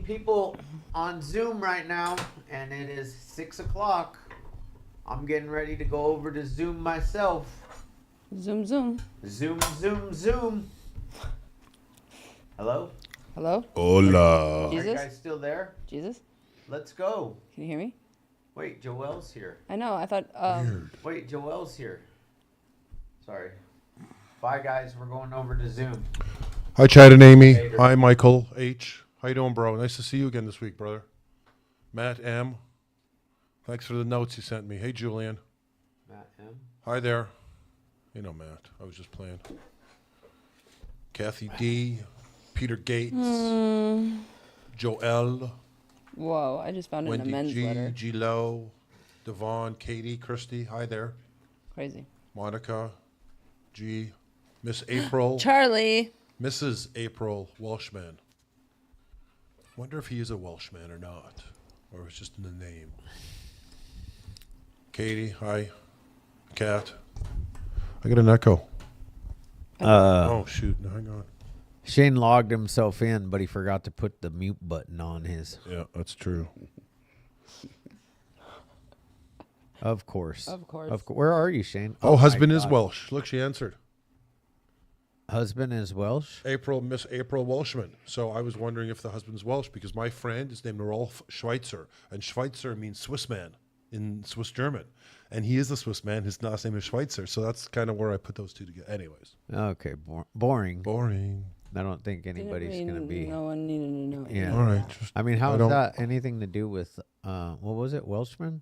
people on Zoom right now, and it is 6 o'clock. I'm getting ready to go over to Zoom myself. Zoom, zoom. Zoom, zoom, zoom. Hello? Hello? Hola. Are you Jesus? guys still there? Jesus? Let's go. Can you hear me? Wait, Joelle's here. I know. I thought. Wait, Joelle's here. Sorry. Bye, guys. We're going over to Zoom. Hi, Chad and Amy. Later. Hi, Michael H. How you doing, bro? Nice to see you again this week, brother. Matt M. Thanks for the notes you sent me. Hey, Julian. Matt M. Hi there. You know Matt. I was just playing. Kathy D. Peter Gates. Joel. Whoa! I just found it in a Wendy men's G. letter. G. Lowe. Devon. Katie. Christy. Hi there. Crazy. Monica. G. Miss April. Charlie. Mrs. April Welshman. Wonder if he is a Welshman or not. Or it's just in the name. Katie, hi. Kat. I got an echo. Oh, shoot. No, hang on. Shane logged himself in, but he forgot to put the mute button on his. Yeah, that's true. Of course. Of course. Where are you, Shane? Oh, my husband is God. Welsh. Look, she answered. Husband is Welsh? Miss April Welshman. So I was wondering if the husband's Welsh because my friend is named Rolf Schweitzer. And Schweitzer means Swiss man in Swiss German. And he is a Swiss man. His last name is Schweitzer. So that's kind of where I put those two together. Anyways. Okay, boring. Boring. I don't think anybody's going to be. No one needed to know. Yeah. All right. I mean, how I is don't- that anything to do with, what was it, Welshman?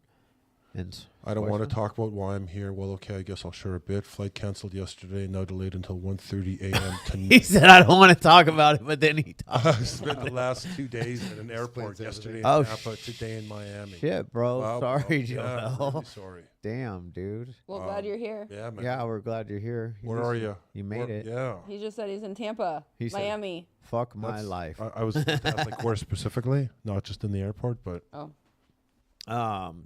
And I don't want to Welshman? talk about why I'm here. Well, okay, I guess I'll share a bit. Flight canceled yesterday, now delayed until 1:30 a.m. He tonight. said, I don't want to talk about it, but then he talked. I spent the last 2 days at an airport yesterday in Oh, Napa, today in Miami. Shit, bro. Wow, Sorry, yeah, I'm Joel. really sorry. Damn, dude. Well, glad you're here. Yeah, man. Yeah, we're glad you're here. Where are you? You made it. Yeah. He just said he's in Tampa, He said- Miami. Fuck my That's- life. I was just asked, like, where specifically? Not just in the airport, but Oh.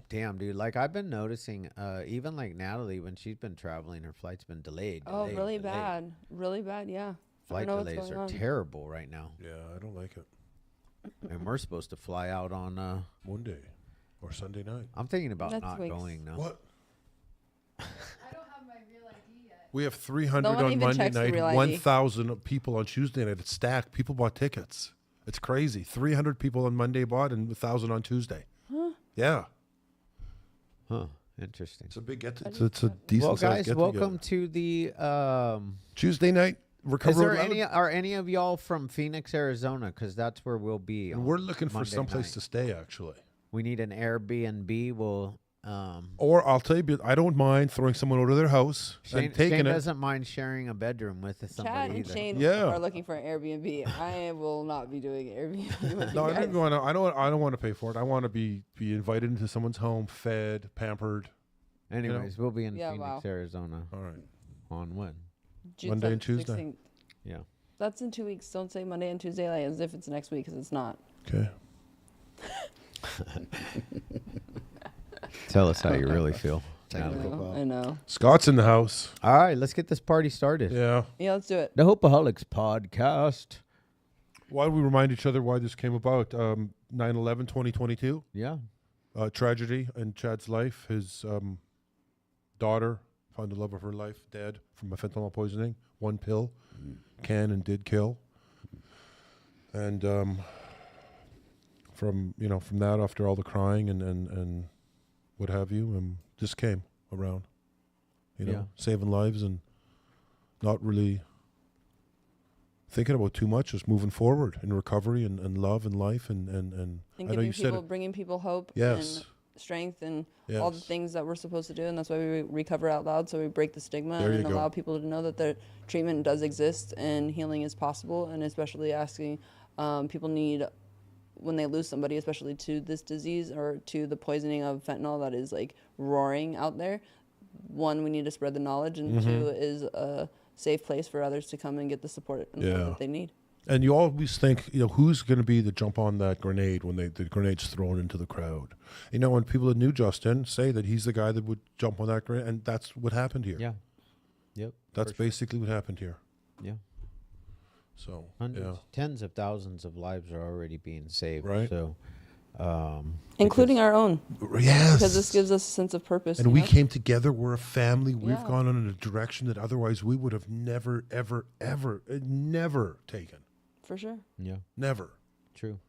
Damn, dude. Like, I've been noticing, even like Natalie, when she's been traveling, her flight's been delayed. Oh, delayed, really delayed. bad. Really bad. Yeah. Flight I don't know delays what's are going on. terrible right now. yeah, I don't like it. And we're supposed to fly out on, Monday or Sunday night. I'm thinking about Next not week's- going now. What? I don't have my real ID yet. We have 300 No one on even Monday checks the night, real ID. 1,000 people on Tuesday night. It's stacked. People bought tickets. It's crazy. 300 people on Monday bought and 1,000 on Tuesday. Huh? Yeah. Huh. Interesting. It's a big get. I It's just a got- decent Well, sized guys, get welcome to the, Tuesday night. is Recover there Loud. any, are any of y'all from Phoenix, Arizona? Because that's where we'll be. And on we're looking for Monday someplace night. to stay, actually. We need an Airbnb. We'll, Or I'll tell you, I don't mind throwing someone over to their house Shane, and taking Shane it. doesn't mind sharing a bedroom with Chad somebody and either. Shane Yeah. are looking for an Airbnb. I will not be doing Airbnb with No, you I guys. don't want to. I don't want to pay for it. I want to be invited into someone's home, fed, pampered. Anyways, we'll be in Yeah, Phoenix, wow. Arizona All right. on when? June Monday and 7th, Tuesday. 16th. Yeah. That's in 2 weeks. Don't say Monday and Tuesday like as if it's next week because it's not. Okay. Tell us how you really feel. I know. I know. Scott's in the house. All right, let's get this party started. Yeah. Yeah, let's do it. The Hopeaholics podcast. Why do we remind each other why this came about? 9/11, 2022. Yeah. Tragedy in Chad's life. His daughter found the love of her life dead from a fentanyl poisoning. One pill can and did kill. And from that, after all the crying and what have you, this came around. Yeah. Saving lives and not really thinking about too much, just moving forward in recovery and love and life and And I know giving you said people, it. bringing people hope Yes. and strength and all the Yes. things that we're supposed to do. And that's why we recover out loud. So we break the stigma There you and go. allow people to know that their treatment does exist and healing is possible. And especially asking people need, when they lose somebody, especially to this disease or to the poisoning of fentanyl that is like roaring out there. One, we need to spread the knowledge, and two is a safe place for others to come and get the support and love that they need. And you always think, who's going to be the jump on that grenade when the grenade's thrown into the crowd? When people that knew Justin say that he's the guy that would jump on that grenade, and that's what happened here. Yeah. Yep. That's basically what happened here. Yeah. So Hundreds, yeah, tens of thousands of lives are already being saved. Right. So, Including because- our own, yes. because this gives us a sense of purpose. And you we know? came together. We're a family. We've Yeah. gone in a direction that otherwise we would have never, ever, ever, never taken. For sure. Yeah, Never. true.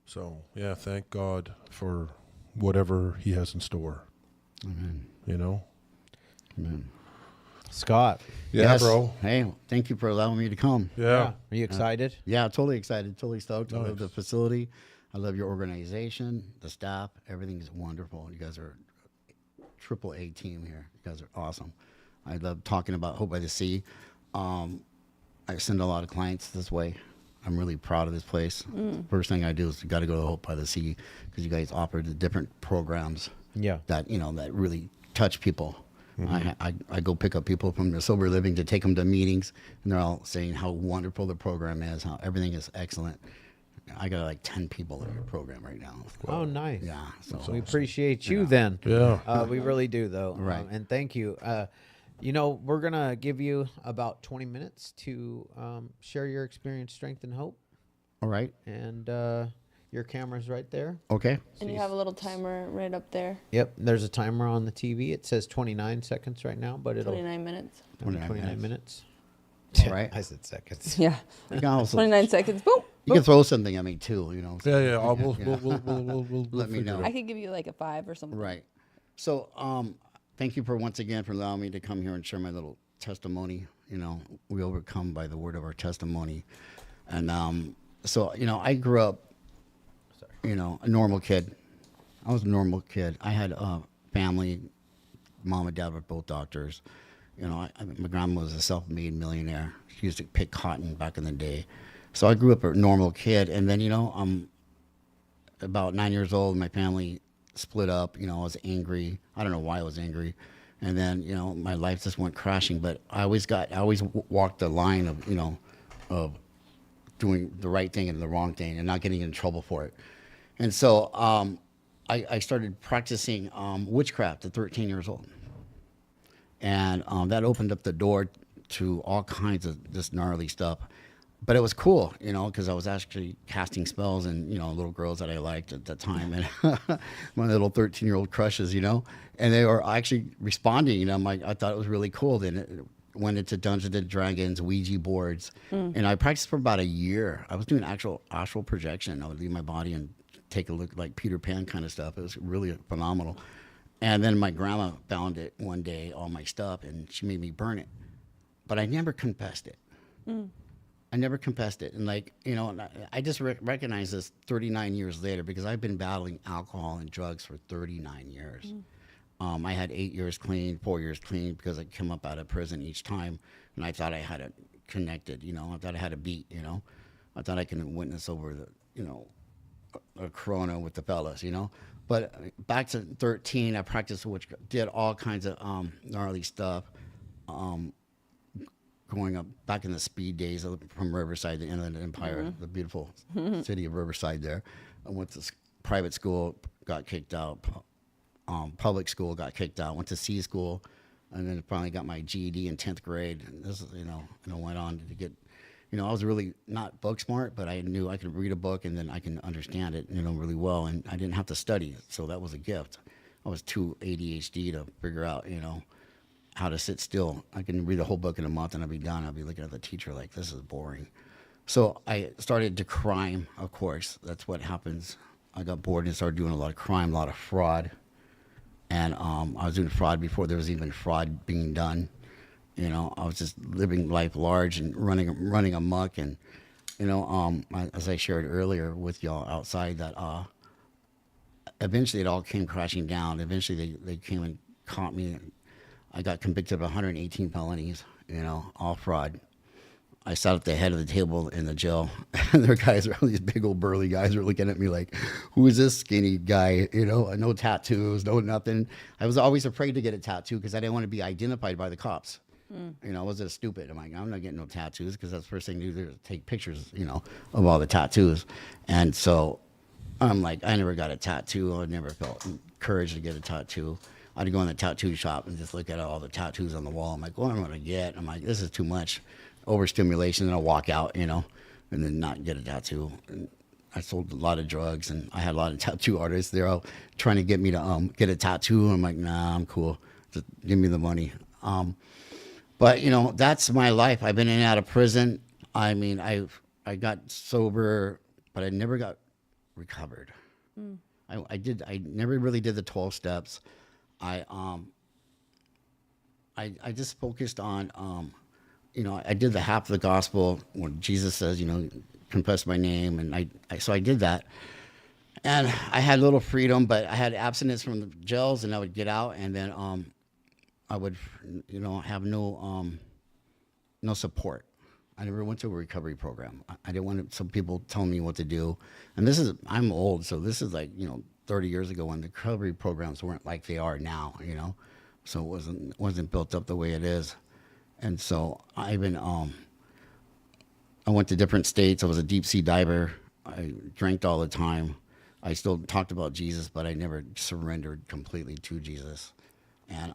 So yeah, thank God for whatever He has in store. Amen. You know. Amen. Scott. Yeah, Yes. bro. Hey, thank you for allowing me to come. Yeah. Are you excited? Yeah, totally excited, totally stoked. I love Nice. the facility. I love your organization, the staff. Everything is wonderful. You guys are triple A team here. You guys are awesome. I love talking about Hope by the Sea. I send a lot of clients this way. I'm really proud of this place. First thing I do is you got to go to Hope by the Sea because you guys offer the different programs Yeah. that that really touch people. I go pick up people from the sober living to take them to meetings, and they're all saying how wonderful the program is, how everything is excellent. I got like 10 people in your program right now. Oh, nice. Yeah, so We appreciate you then. Yeah. We really do, though. Right. And thank you. We're going to give you about 20 minutes to share your experience, strength, and hope. all right, And your camera's right there. okay. And you have a little timer right up there. Yep. There's a timer on the TV. It says 29 seconds right now, but it'll 29 minutes. 29 minutes. All right. I said seconds. Yeah. You can also 29 seconds. Boom. you can throw something at me too. Yeah, yeah. so- We'll Let me figure know. it I out. could give you like a 5 or something. Right. So, thank you for once again for allowing me to come here and share my little testimony. We overcome by the word of our testimony. And I grew up, a normal kid. I was a normal kid. I had a family. Mom and dad were both doctors. My grandma was a self-made millionaire. She used to pick cotton back in the day. So I grew up a normal kid. And then, I'm about 9 years old. My family split up. I was angry. I don't know why I was angry. And then, my life just went crashing. But I always walked the line of doing the right thing and the wrong thing and not getting in trouble for it. And so I started practicing witchcraft at 13 years old. And that opened up the door to all kinds of this gnarly stuff. But it was cool, because I was actually casting spells and, little girls that I liked at the time. And my little 13-year-old crushes, and they were actually responding. I thought it was really cool. Then it went into Dungeons and Dragons, Ouija boards. And I practiced for about a year. I was doing actual astral projection. I would leave my body and take a look like Peter Pan kind of stuff. It was really phenomenal. And then my grandma found it one day, all my stuff, and she made me burn it. But I never confessed it. I never confessed it. And I just recognize this 39 years later because I've been battling alcohol and drugs for 39 years. I had 8 years clean, 4 years clean because I come up out of prison each time. And I thought I had it connected, I thought I had a beat, I thought I could witness over a Corona with the fellas, But back to 13, I practiced, which did all kinds of gnarly stuff. Growing up back in the speed days from Riverside, the Inland Empire, the beautiful city of Riverside there. I went to private school, got kicked out. Public school, got kicked out. Went to C school, and then finally got my GED in 10th grade. And this, went on to get, I was really not book smart, but I knew I could read a book and then I can understand it, really well. And I didn't have to study, so that was a gift. I was too ADHD to figure out, how to sit still. I can read a whole book in a month and I'll be done. I'll be looking at the teacher like, this is boring. So I started to crime, of course. That's what happens. I got bored and started doing a lot of crime, a lot of fraud. And I was doing fraud before there was even fraud being done. I was just living life large and running amok. And, as I shared earlier with y'all outside, that eventually it all came crashing down. Eventually they came and caught me. I got convicted of 118 felonies, all fraud. I sat at the head of the table in the jail, and their guys are all these big old burly guys are looking at me like, who is this skinny guy? No tattoos, no nothing. I was always afraid to get a tattoo because I didn't want to be identified by the cops. I wasn't stupid. I'm like, I'm not getting no tattoos because that's the first thing to do is take pictures, of all the tattoos. And so I'm like, I never got a tattoo. I never felt courage to get a tattoo. I'd go in the tattoo shop and just look at all the tattoos on the wall. I'm like, what am I going to get? I'm like, this is too much. overstimulation, and I'll walk out, you know, and then not get a tattoo. And I sold a lot of drugs, and I had a lot of tattoo artists. They're all trying to get me to get a tattoo. I'm like, nah, I'm cool. Just give me the money. But you know, that's my life. I've been in and out of prison. I mean, I got sober, but I never got recovered. I never really did the 12 steps. I just focused on, you know, I did the half of the gospel when Jesus says, you know, confess my name, and so I did that, and I had a little freedom, but I had abstinence from the gels, and I would get out, and then I would, you know, have no support. I never went to a recovery program. I didn't want some people telling me what to do, and I'm old, so this is like, you know, 30 years ago when the recovery programs weren't like they are now, you know, so it wasn't built up the way it is, and so I went to different states. I was a deep sea diver. I drank all the time. I still talked about Jesus, but I never surrendered completely to Jesus, and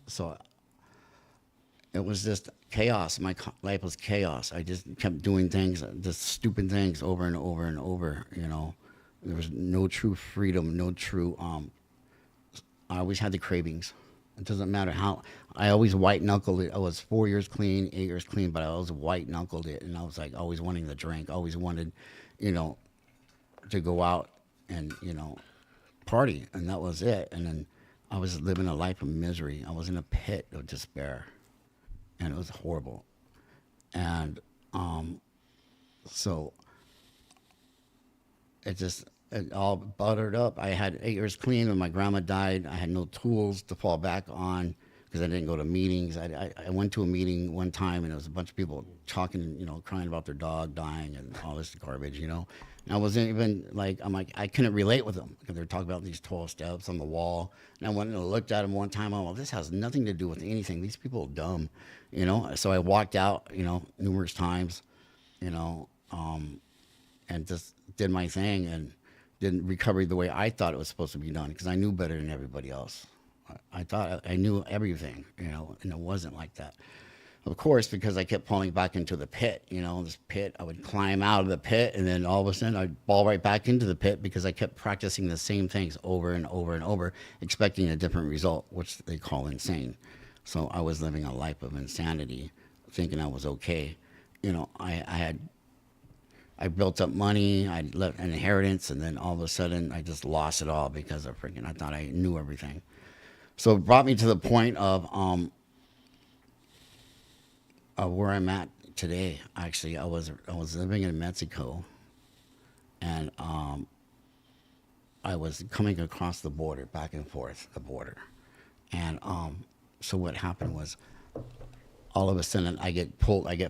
so it was just chaos. My life was chaos. I just kept doing things, just stupid things over and over and over, you know. There was no true freedom, no true, I always had the cravings. It doesn't matter how, I always white knuckled it. I was 4 years clean, 8 years clean, but I always white knuckled it. And I was like always wanting the drink, always wanted, you know, to go out and, you know, party. And that was it. And then I was living a life of misery. I was in a pit of despair. And it was horrible. And so it all buttered up. I had 8 years clean when my grandma died. I had no tools to fall back on because I didn't go to meetings. I went to a meeting one time, and there was a bunch of people talking, you know, crying about their dog dying and all this garbage, you know. And I wasn't even like, I couldn't relate with them because they were talking about these 12 steps on the wall. And I went and looked at them one time. I'm like, this has nothing to do with anything. These people are dumb, you know. So I walked out, you know, numerous times, you know, and just did my thing and didn't recover the way I thought it was supposed to be done because I knew better than everybody else. I thought I knew everything, you know, and it wasn't like that. Of course, because I kept falling back into the pit, you know, this pit, I would climb out of the pit, and then all of a sudden I'd fall right back into the pit because I kept practicing the same things over and over and over, expecting a different result, which they call insane. So I was living a life of insanity, thinking I was okay. You know, I built up money, I left an inheritance, and then all of a sudden I just lost it all because I thought I knew everything. So it brought me to the point of where I'm at today. Actually, I was living in Mexico, and I was coming across the border, back and forth the border, and so what happened was, all of a sudden I get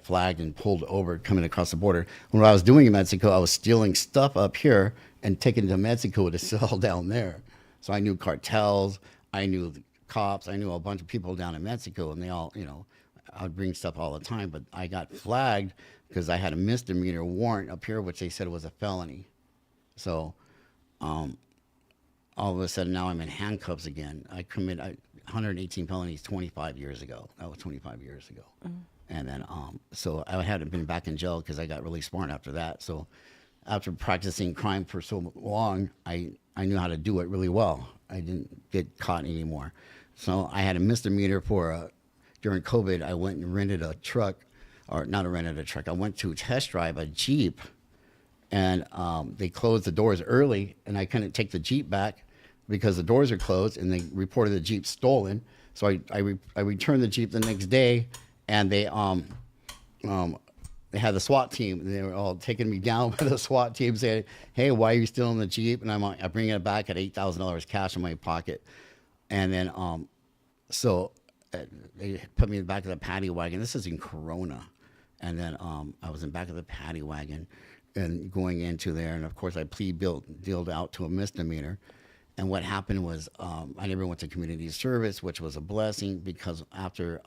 flagged and pulled over coming across the border. When I was doing in Mexico, I was stealing stuff up here and taking it to Mexico to sell down there. So I knew cartels, I knew the cops, I knew a bunch of people down in Mexico, and they all, you know, I would bring stuff all the time, but I got flagged because I had a misdemeanor warrant up here, which they said was a felony. So all of a sudden now I'm in handcuffs again. I commit 118 felonies 25 years ago. That was 25 years ago. And then, so I hadn't been back in jail because I got really smart after that. So after practicing crime for so long, I knew how to do it really well. I didn't get caught anymore. So I had a misdemeanor for, during COVID, I went and rented a truck, or not rented a truck. I went to test drive a Jeep, and they closed the doors early, and I couldn't take the Jeep back because the doors are closed, and they reported the Jeep stolen. So I returned the Jeep the next day, and they had the SWAT team. And they were all taking me down by the SWAT team, saying, "Hey, why are you still in the Jeep?" And I bring it back at $8,000 cash in my pocket, and then so they put me in the back of the paddy wagon. This is in Corona, and then I was in the back of the paddy wagon, and going into there, and of course I dealed out to a misdemeanor. And what happened was I never went to community service, which was a blessing because after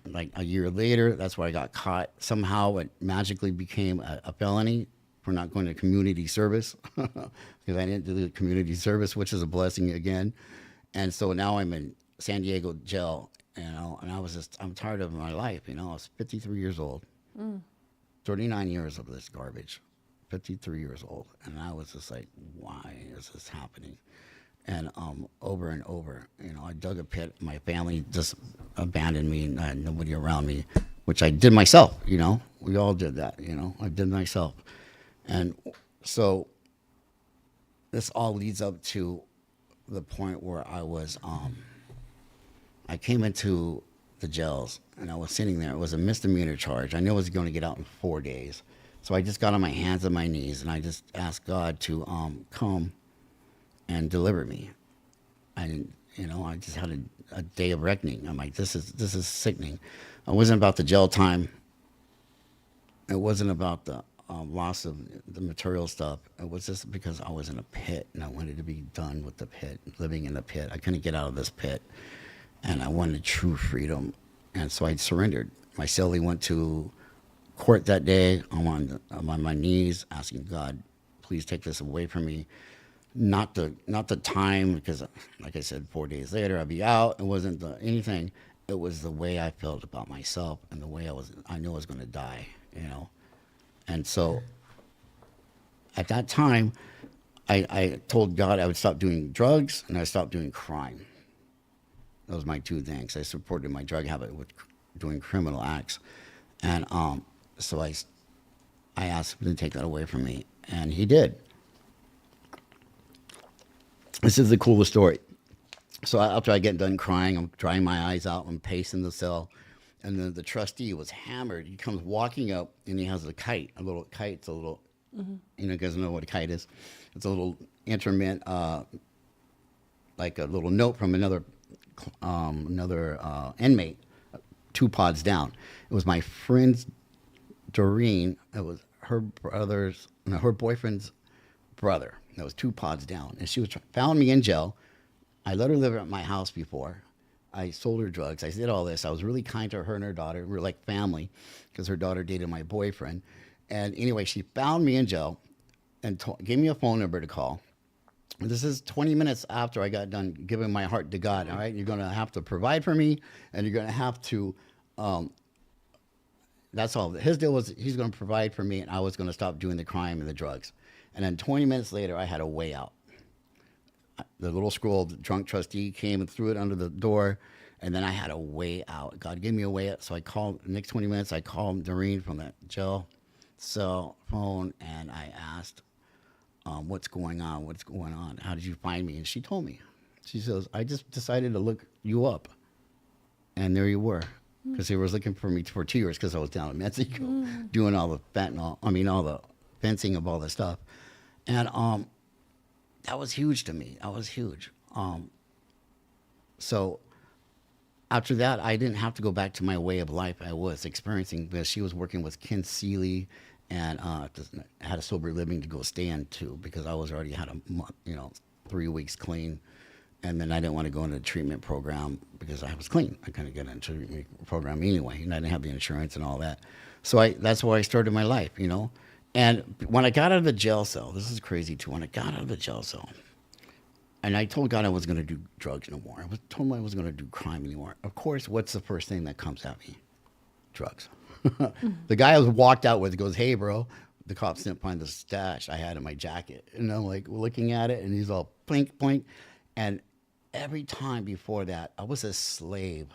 like a year later, that's where I got caught. Somehow it magically became a felony for not going to community service because I didn't do the community service, which is a blessing again. And so now I'm in San Diego jail, you know, and I'm tired of my life, you know. I was 53 years old, 39 years of this garbage, 53 years old. And I was just like, why is this happening? And over and over, you know, I dug a pit. My family just abandoned me, and I had nobody around me, which I did myself, you know. We all did that, you know. I did myself. And so this all leads up to the point where I came into the jails, and I was sitting there. It was a misdemeanor charge. I knew I was going to get out in 4 days. So I just got on my hands and my knees, and I just asked God to come and deliver me. I just had a day of reckoning. I'm like, this is sickening. It wasn't about the jail time. It wasn't about the loss of the material stuff. It was just because I was in a pit, and I wanted to be done with the pit, living in the pit. I couldn't get out of this pit, and I wanted true freedom. And so I surrendered. My cellie went to court that day. I'm on my knees asking God, please take this away from me. Not the time, because like I said, 4 days later I'd be out. It wasn't anything. It was the way I felt about myself and the way I knew I was going to die, you know. And so at that time, I told God I would stop doing drugs and I stopped doing crime. Those were my two things. I supported my drug habit with doing criminal acts. And so I asked him to take that away from me, and he did. This is the coolest story. So after I get done crying, I'm drying my eyes out, I'm pacing the cell, and then the trustee was hammered. He comes walking up, and he has a little kite. It's a little, you guys know what a kite is. It's a little instrument, like a little note from another inmate, 2 pods down. It was my friend's Doreen. It was her boyfriend's brother. That was 2 pods down, and she found me in jail. I let her live at my house before. I sold her drugs. I did all this. I was really kind to her and her daughter. We were like family, because her daughter dated my boyfriend. And anyway, she found me in jail and gave me a phone number to call. This is 20 minutes after I got done giving my heart to God. All right, you're going to have to provide for me, and you're going to have to. That's all. His deal was he's going to provide for me, and I was going to stop doing the crime and the drugs. And then 20 minutes later, I had a way out. The little scroll, the drunk trustee came and threw it under the door, and then I had a way out. God gave me a way out. So I called, the next 20 minutes, I called Doreen from that jail cell phone, and I asked, what's going on? What's going on? How did you find me? And she told me. She says, I just decided to look you up. And there you were. Because they was looking for me for 2 years, because I was down in Mexico doing all the fentanyl, all the fencing of all the stuff. And that was huge to me. That was huge. So after that, I didn't have to go back to my way of life I was experiencing, because she was working with Ken Seeley, and had a sober living to go stay in too, because I was already had a month, 3 weeks clean. And then I didn't want to go into the treatment program because I was clean. I couldn't get into the treatment program anyway, and I didn't have the insurance and all that. So that's where I started my life, And when I got out of the jail cell, this is crazy too. When I got out of the jail cell, and I told God I wasn't going to do drugs no more. I told him I wasn't going to do crime anymore. Of course, what's the first thing that comes at me? Drugs. The guy I was walked out with goes, hey, bro. The cops didn't find the stash I had in my jacket. And I'm like looking at it, and he's all blink, blink. And every time before that, I was a slave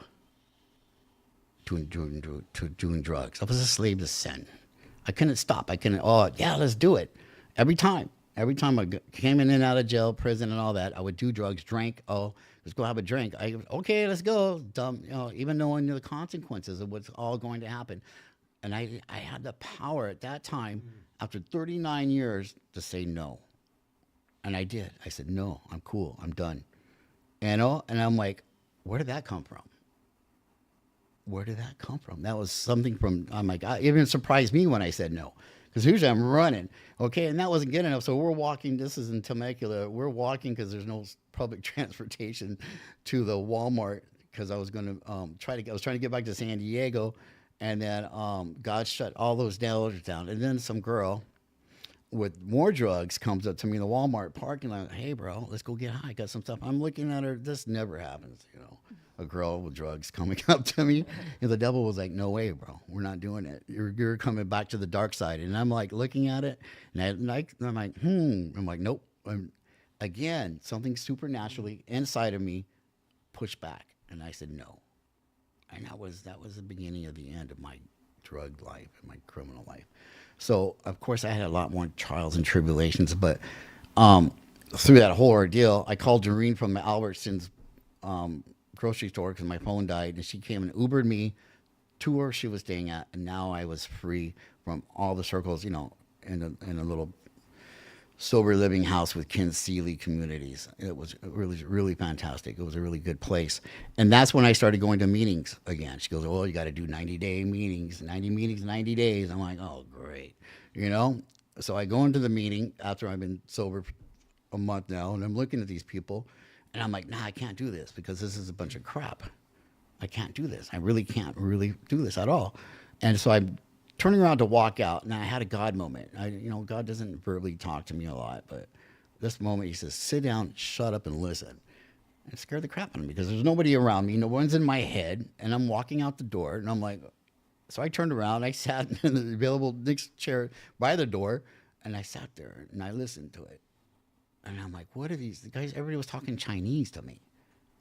to doing drugs. I was a slave to sin. I couldn't stop. Let's do it. Every time I came in and out of jail, prison, and all that, I would do drugs, drink. Oh, let's go have a drink. Okay, let's go. Dumb, even knowing the consequences of what's all going to happen. And I had the power at that time, after 39 years, to say no. And I did. I said, no, I'm cool. I'm done. And I'm like, where did that come from? Where did that come from? That was something from, I'm like, it even surprised me when I said no. Because usually I'm running. Okay, and that wasn't good enough. So we're walking, this is in Temecula. We're walking because there's no public transportation to the Walmart, because I was going to trying to get back to San Diego. And then God shut all those doors down. And then some girl with more drugs comes up to me in the Walmart parking lot. Hey, bro, let's go get high. Got some stuff. I'm looking at her. This never happens, you know. A girl with drugs coming up to me, and the devil was like, "No way, bro. We're not doing it. You're coming back to the dark side." And I'm like looking at it, and I'm like, I'm like, nope. Again, something supernaturally inside of me pushed back, and I said no. And that was the beginning of the end of my drug life and my criminal life. So of course I had a lot more trials and tribulations, but through that whole ordeal, I called Doreen from the Albertsons grocery store because my phone died, and she came and Ubered me to where she was staying at, and now I was free from all the circles, you know, in a little sober living house with Ken Seeley communities. It was really, really fantastic. It was a really good place. And that's when I started going to meetings again. She goes, "Oh, you got to do 90-day meetings, 90 meetings, 90 days. I'm like, oh, great. You know? So I go into the meeting after I've been sober a month now, and I'm looking at these people, and I'm like, nah, I can't do this because this is a bunch of crap. I can't do this. I really can't really do this at all. And so I'm turning around to walk out, and I had a God moment. God doesn't verbally talk to me a lot, but this moment he says, "Sit down, shut up, and listen." It scared the crap out of me because there's nobody around me, no one's in my head, and I'm walking out the door, and I'm like, so I turned around, I sat in the available next chair by the door, and I sat there and I listened to it, and I'm like, what are these guys? Everybody was talking Chinese to me.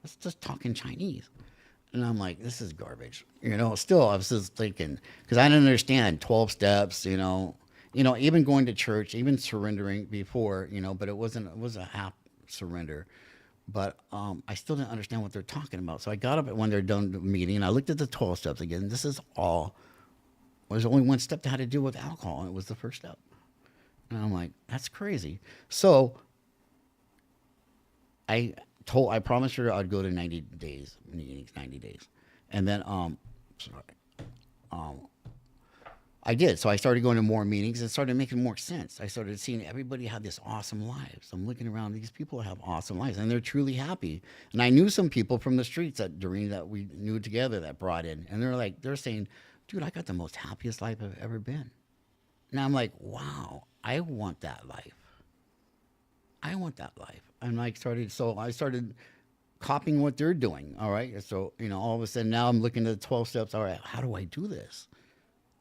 Let's just talking Chinese. And I'm like, this is garbage. Still, I was just thinking, because I didn't understand 12 steps, even going to church, even surrendering before, but it was a half surrender. But I still didn't understand what they're talking about. So I got up when they're done the meeting, and I looked at the 12 steps again. There's only one step that had to do with alcohol, and it was the first step. And I'm like, that's crazy. So I promised her I'd go to 90 days meetings, 90 days. And then, I did. So I started going to more meetings and started making more sense. I started seeing everybody have this awesome lives. I'm looking around, these people have awesome lives, and they're truly happy. And I knew some people from the streets that we knew together that brought in, and they're saying, dude, I got the most happiest life I've ever been. And I'm like, wow, I want that life. I want that life. And I started copying what they're doing. All right. So, all of a sudden now I'm looking at the 12 steps. All right. How do I do this?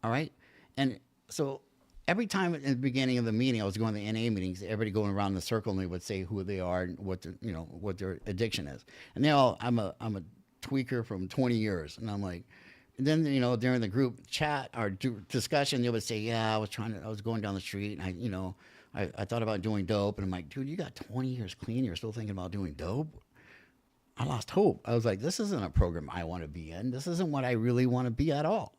All right. And so every time in the beginning of the meeting, I was going to the NA meetings, everybody going around the circle, and they would say who they are and what their addiction is. And I'm a tweaker from 20 years. And I'm like, and then, during the group chat or discussion, they would say, yeah, I was going down the street, and I thought about doing dope. And I'm like, dude, you got 20 years clean. You're still thinking about doing dope? I lost hope. I was like, this isn't a program I want to be in. This isn't what I really want to be at all.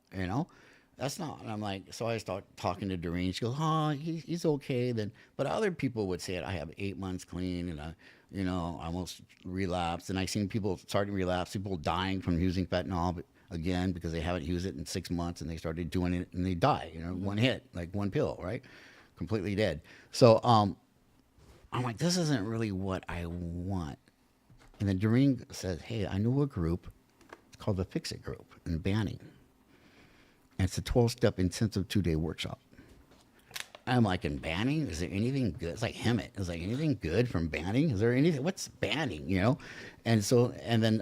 That's not. And I'm like, so I start talking to Doreen. She goes, oh, he's okay. But other people would say it. I have 8 months clean, and I almost relapsed. And I seen people starting to relapse, people dying from using fentanyl again because they haven't used it in 6 months, and they started doing it and they die, one hit, like one pill, right? Completely dead. So I'm like, this isn't really what I want. And then Doreen says, hey, I know a group. It's called the Fix It Group in Banning. And it's a 12-step intensive 2-day workshop. I'm like, in Banning? Is there anything good? It's like Hemet. Is like, anything good from Banning? Is there anything? What's Banning, And so, and then,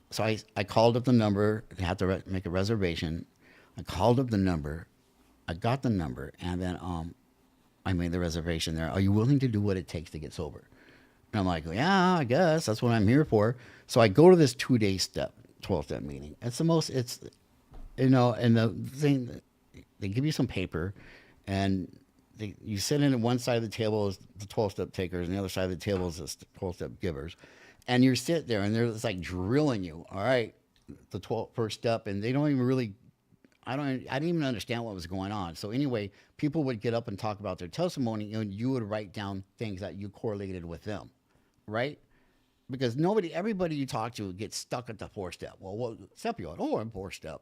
so I called up the number. I had to make a reservation. I called up the number. I got the number. And then I made the reservation there. Are you willing to do what it takes to get sober? And I'm like, yeah, I guess that's what I'm here for. So I go to this 2-day 12-step meeting. It's the most, and the thing, they give you some paper, and you sit in at one side of the table is the 12-step takers, and the other side of the table is the 12-step givers. And you sit there, and they're just like drilling you. All right, the first step, and they don't even really, I didn't even understand what was going on. So anyway, people would get up and talk about their testimony, and you would write down things that you correlated with them, right? Because everybody you talk to gets stuck at the 4-step. Well, what step you on? Oh, I'm 4-step.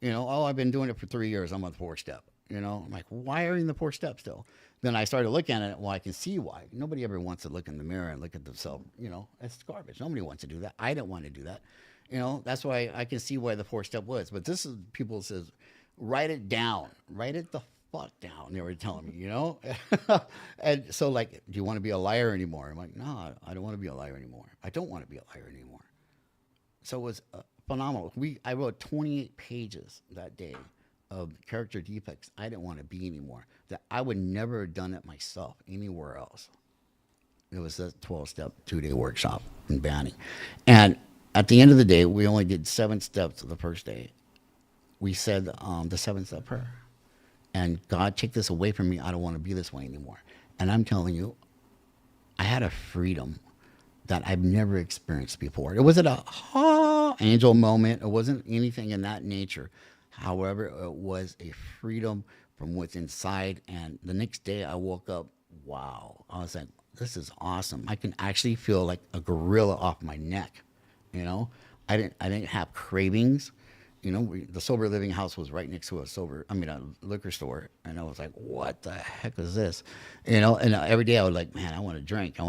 I've been doing it for 3 years. I'm on the 4-step. I'm like, why are you in the 4-step still? Then I started looking at it. Well, I can see why. Nobody ever wants to look in the mirror and look at themselves. It's garbage. Nobody wants to do that. I didn't want to do that. That's why I can see why the 4-step was. But this is, people says, write it down. Write it the fuck down. They were telling me, you know? And so, like, do you want to be a liar anymore? I'm like, no, I don't want to be a liar anymore. I don't want to be a liar anymore. So it was phenomenal. I wrote 28 pages that day of character defects I didn't want to be anymore, that I would never have done it myself anywhere else. It was a 12-step, 2-day workshop in Banning. And at the end of the day, we only did 7 steps the first day. We said the 7-step prayer. And God, take this away from me. I don't want to be this way anymore. And I'm telling you, I had a freedom that I've never experienced before. It wasn't a angel moment. It wasn't anything in that nature. However, it was a freedom from what's inside. And the next day I woke up, wow. I was like, this is awesome. I can actually feel like a gorilla off my neck. You know, I didn't have cravings. You know, the sober living house was right next to a liquor store. And I was like, what the heck is this? You know, and every day I was like, man, I want to drink.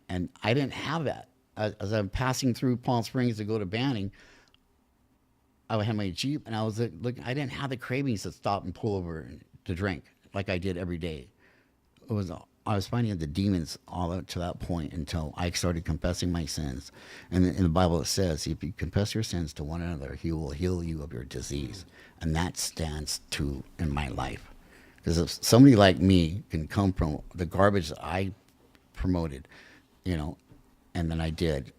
And I didn't have that. As I'm passing through Palm Springs to go to Banning, I had my Jeep and I was like, look, I didn't have the cravings to stop and pull over to drink like I did every day. I was fighting the demons all up to that point until I started confessing my sins. And in the Bible it says, if you confess your sins to one another, he will heal you of your disease. And that stands true in my life. Because if somebody like me can come from the garbage that I promoted, you know, and then I did,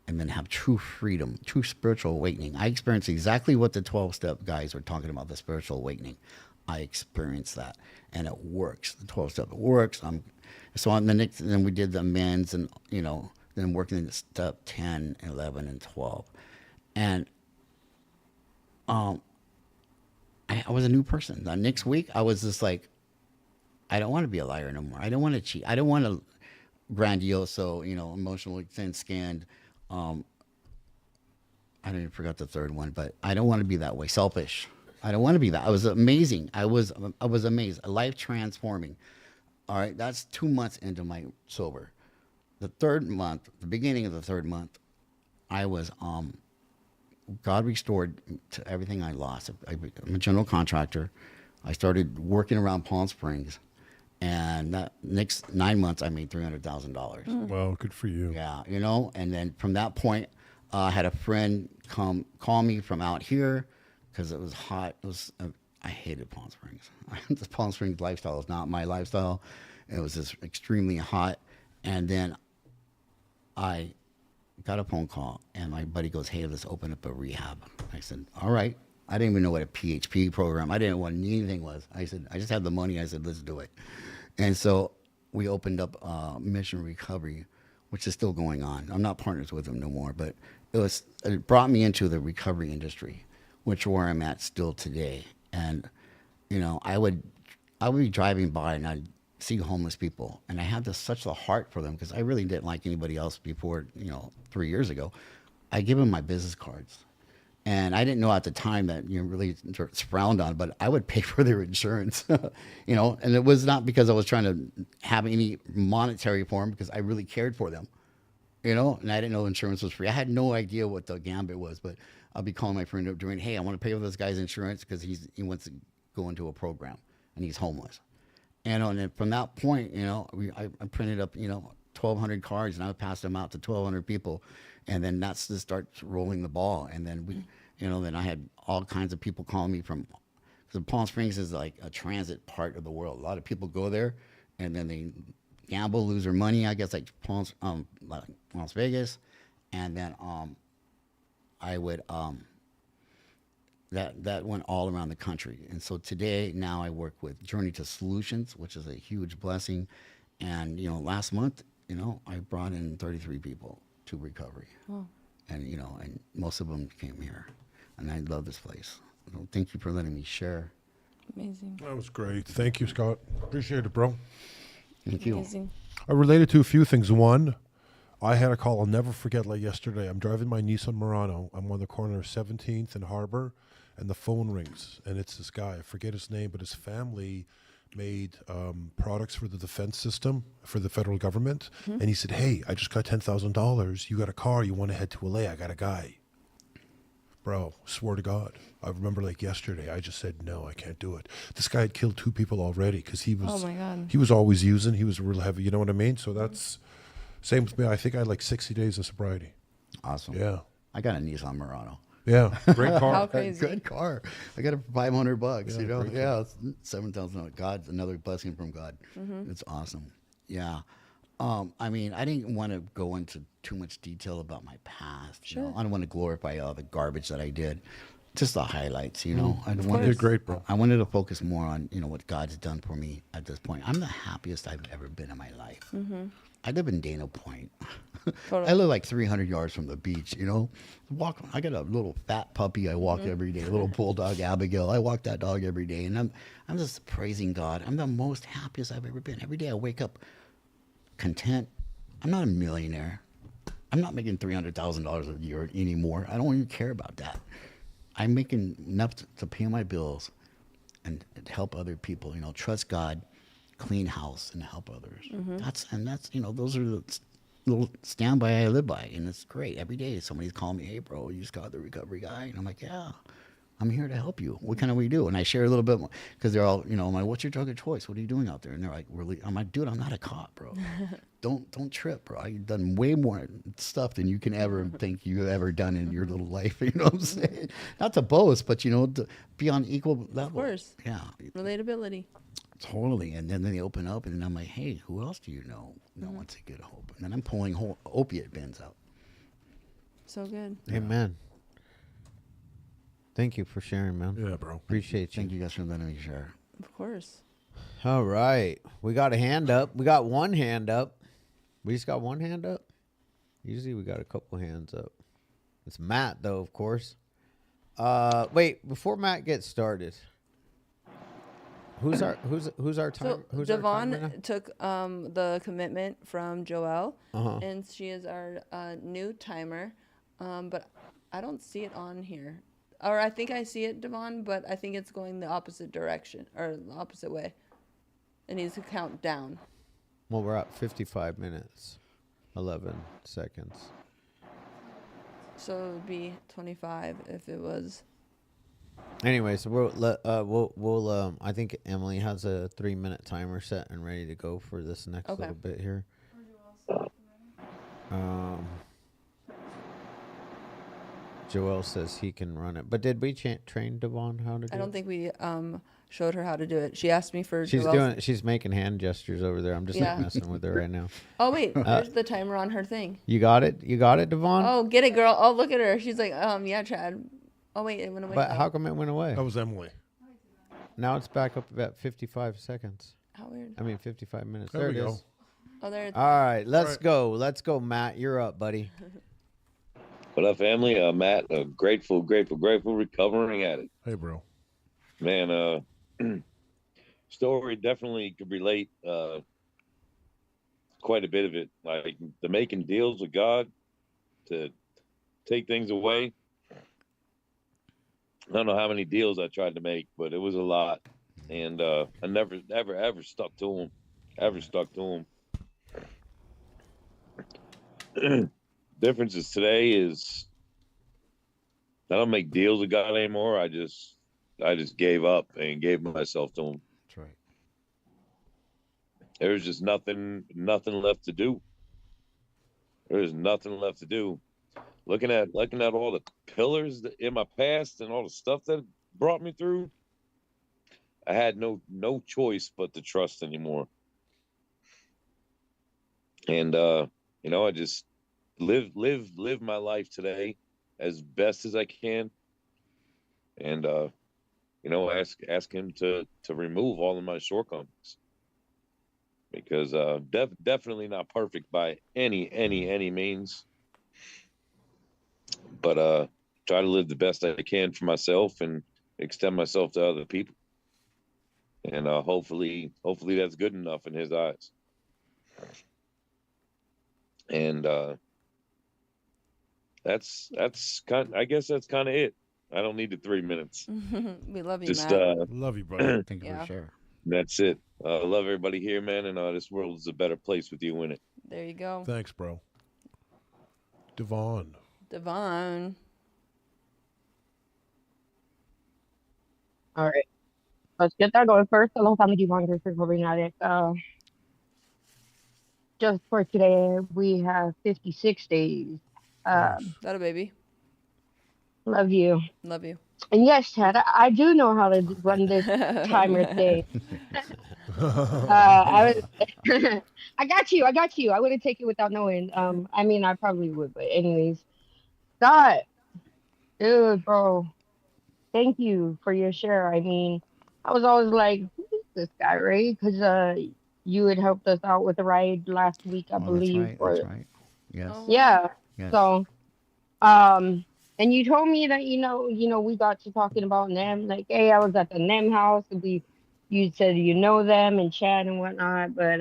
and then have true freedom, true spiritual awakening. I experienced exactly what the 12-step guys were talking about, the spiritual awakening. I experienced that, and it works. The 12-step works. So on the next, then we did the amends, and you know, then working in step 10, 11, and 12, and I was a new person. The next week, I was just like, I don't want to be a liar no more. I don't want to cheat. I don't want to grandioso, you know, emotionally thin-skinned. I don't even forgot the third one, but I don't want to be that way. Selfish. I don't want to be that. I was amazing. I was amazed. Life transforming. All right, that's 2 months into my sober. The third month, the beginning of the third month, I was God restored to everything I lost. I'm a general contractor. I started working around Palm Springs, and that next 9 months, I made $300,000. Wow, good for you. Yeah, you know, and then from that point, I had a friend call me from out here because it was hot. I hated Palm Springs. The Palm Springs lifestyle is not my lifestyle. It was just extremely hot. And then I got a phone call, and my buddy goes, hey, let's open up a rehab. I said, all right. I didn't even know what a PHP program, I didn't know what anything was. I said, I just had the money. I said, let's do it. And so we opened up Mission Recovery, which is still going on. I'm not partners with them no more, but it brought me into the recovery industry, which where I'm at still today. And, you know, I would be driving by and I'd see homeless people, and I had such a heart for them because I really didn't like anybody else before, you know, 3 years ago. I give them my business cards. And I didn't know at the time that, you know, really it's frowned on, but I would pay for their insurance, you know, and it was not because I was trying to have any monetary for them, because I really cared for them, you know, and I didn't know insurance was free. I had no idea what the gambit was, but I'll be calling my friend up doing, hey, I want to pay for this guy's insurance because he wants to go into a program and he's homeless. And then from that point, you know, I printed up, you know, 1,200 cards, and I would pass them out to 1,200 people. And then that's to start rolling the ball. And then then I had all kinds of people calling me from, because Palm Springs is like a transit part of the world. A lot of people go there, and then they gamble, lose their money. I guess like Las Vegas, and then I would that went all around the country. And so today, now I work with Journey to Solutions, which is a huge blessing. And you know, last month, you know, I brought in 33 people to recovery. Wow. And you know, and most of them came here, and I love this place. So thank you for letting me share. Amazing. That was great. Thank you, Scott. Appreciate it, bro. Thank you. Amazing. I related to a few things. One, I had a call I'll never forget, like yesterday. I'm driving my Nissan Murano. I'm on the corner of 17th and Harbor, and the phone rings, and it's this guy. I forget his name, but his family made products for the defense system for the federal government. And he said, hey, I just got $10,000. You got a car. You want to head to LA? I got a guy. Bro, swear to God. I remember like yesterday, I just said, no, I can't do it. This guy had killed 2 people already because he was, Oh my God. he was always using. He was real heavy. You know what I mean? So that's same with me. I think I had like 60 days of sobriety. Awesome. Yeah. I got a Nissan Murano. Yeah. Great car. How crazy. Good car. I got it for $500. Yeah, You know, great yeah, it's $7,000. God's another blessing from God. It's awesome. Yeah. I mean, I didn't want to go into too much detail about my past. You know? Sure. I don't want to glorify all the garbage that I did. Just the highlights, you know. I You wanted, did great, bro. I wanted to focus more on, you know, what God's done for me at this point. I'm the happiest I've ever been in my life. I live in Dana Point. Totally. I live like 300 yards from the beach, you know. I got a little fat puppy I walk every day, a little bulldog Abigail. I walk that dog every day, and I'm just praising God. I'm the most happiest I've ever been. Every day I wake up content. I'm not a millionaire. I'm not making $300,000 a year anymore. I don't even care about that. I'm making enough to pay my bills and help other people. You know, trust God, clean house, and help others. That's you know, those are the little standby I live by, and it's great. Every day somebody's calling me, "Hey, bro, you just got the recovery guy," and I'm like, "Yeah, I'm here to help you. What can we do?" And I share a little bit more because they're all, you know, I'm like, "What's your drug of choice? What are you doing out there?" And they're like, "Really?" I'm like, "Dude, I'm not a cop, bro. Don't trip, bro. I've done way more stuff than you can ever think you've ever done in your little life." You know what I'm saying? Not to boast, but you know, to be on equal level. Of course. Yeah. Relatability. Totally. And then they open up, and then I'm like, "Hey, who else do you know that wants to get hope?" And then I'm pulling whole opiate bins out. So good. Amen. Thank you for sharing, man. Yeah, bro. Appreciate you. Thank you guys for letting me share. Of course. All right. We got a hand up. We got one hand up. We just got one hand up. Usually we got a couple hands up. It's Matt, though, of course. Wait, before Matt gets started, who's our time? So Who's our timer now? Devon took the commitment from Joelle, Uh-huh. and she is our new timer. But I don't see it on here. Or I think I see it, Devon, but I think it's going the opposite direction or the opposite way. It needs to count down. Well, we're at 55 minutes, 11 seconds. So it would be 25 if it was. Anyway, so we'll I think Emily has a 3-minute timer set and ready to go for this next Okay. little bit here. Joel says he can run it, but did we train Devon how to do I don't it? think we showed her how to do it. She asked me for. She's Joelle's- she's making hand gestures over there. I'm just Yeah. messing with her right now. Oh wait, there's the timer on her thing. You got it, Devon. Oh, get it, girl. Oh, look at her. She's like, yeah, Chad. Oh wait, it went away. But now. how come it went away? That was Emily. Now it's back up about 55 seconds. How weird. I mean 55 minutes. There There we it go. is. Oh, there. All right, let's right. go. Let's go, Matt. You're up, buddy. What up, family? Matt, grateful, recovering at it. Hey, bro. Man, story definitely could relate quite a bit of it. Like the making deals with God to take things away. I don't know how many deals I tried to make, but it was a lot. And I never, ever stuck to them. Difference is today is I don't make deals with God anymore. I just gave up and gave myself to him. That's right. There's just nothing left to do. There's nothing left to do. Looking at all the pillars in my past and all the stuff that brought me through, I had no choice but to trust anymore. And I just live my life today as best as I can, and ask him to remove all of my shortcomings, because definitely not perfect by any means, but try to live the best I can for myself and extend myself to other people, and hopefully that's good enough in his eyes. And that's kind. I guess that's kind of it. I don't need the 3 minutes. We love you, Just Matt. Love you, buddy. Thank you Yeah. for sharing. that's it. Love everybody here, man, and this world is a better place with you in it. There you go. Thanks, bro. Devon. Devon. All right. Let's get that going first. A long time you want to recovering addict. Just for today, we have 56 days. Nice. That a baby. Love you. Love you. And yes, Chad, I do know how to run this timer thing. I was, I got you. I got you. I wouldn't take it without knowing. I mean, I probably would, but anyways, God, dude, bro, thank you for your share. I mean, I was always like, who is this guy, right? Because you had helped us out with the ride last week, I Oh, that's believe. right. That's Or right. Yes. Oh wow. yeah. Yes. So, and you told me that we got to talking about them. Like, hey, I was at the Nem house, and you said you know them and chat and whatnot. But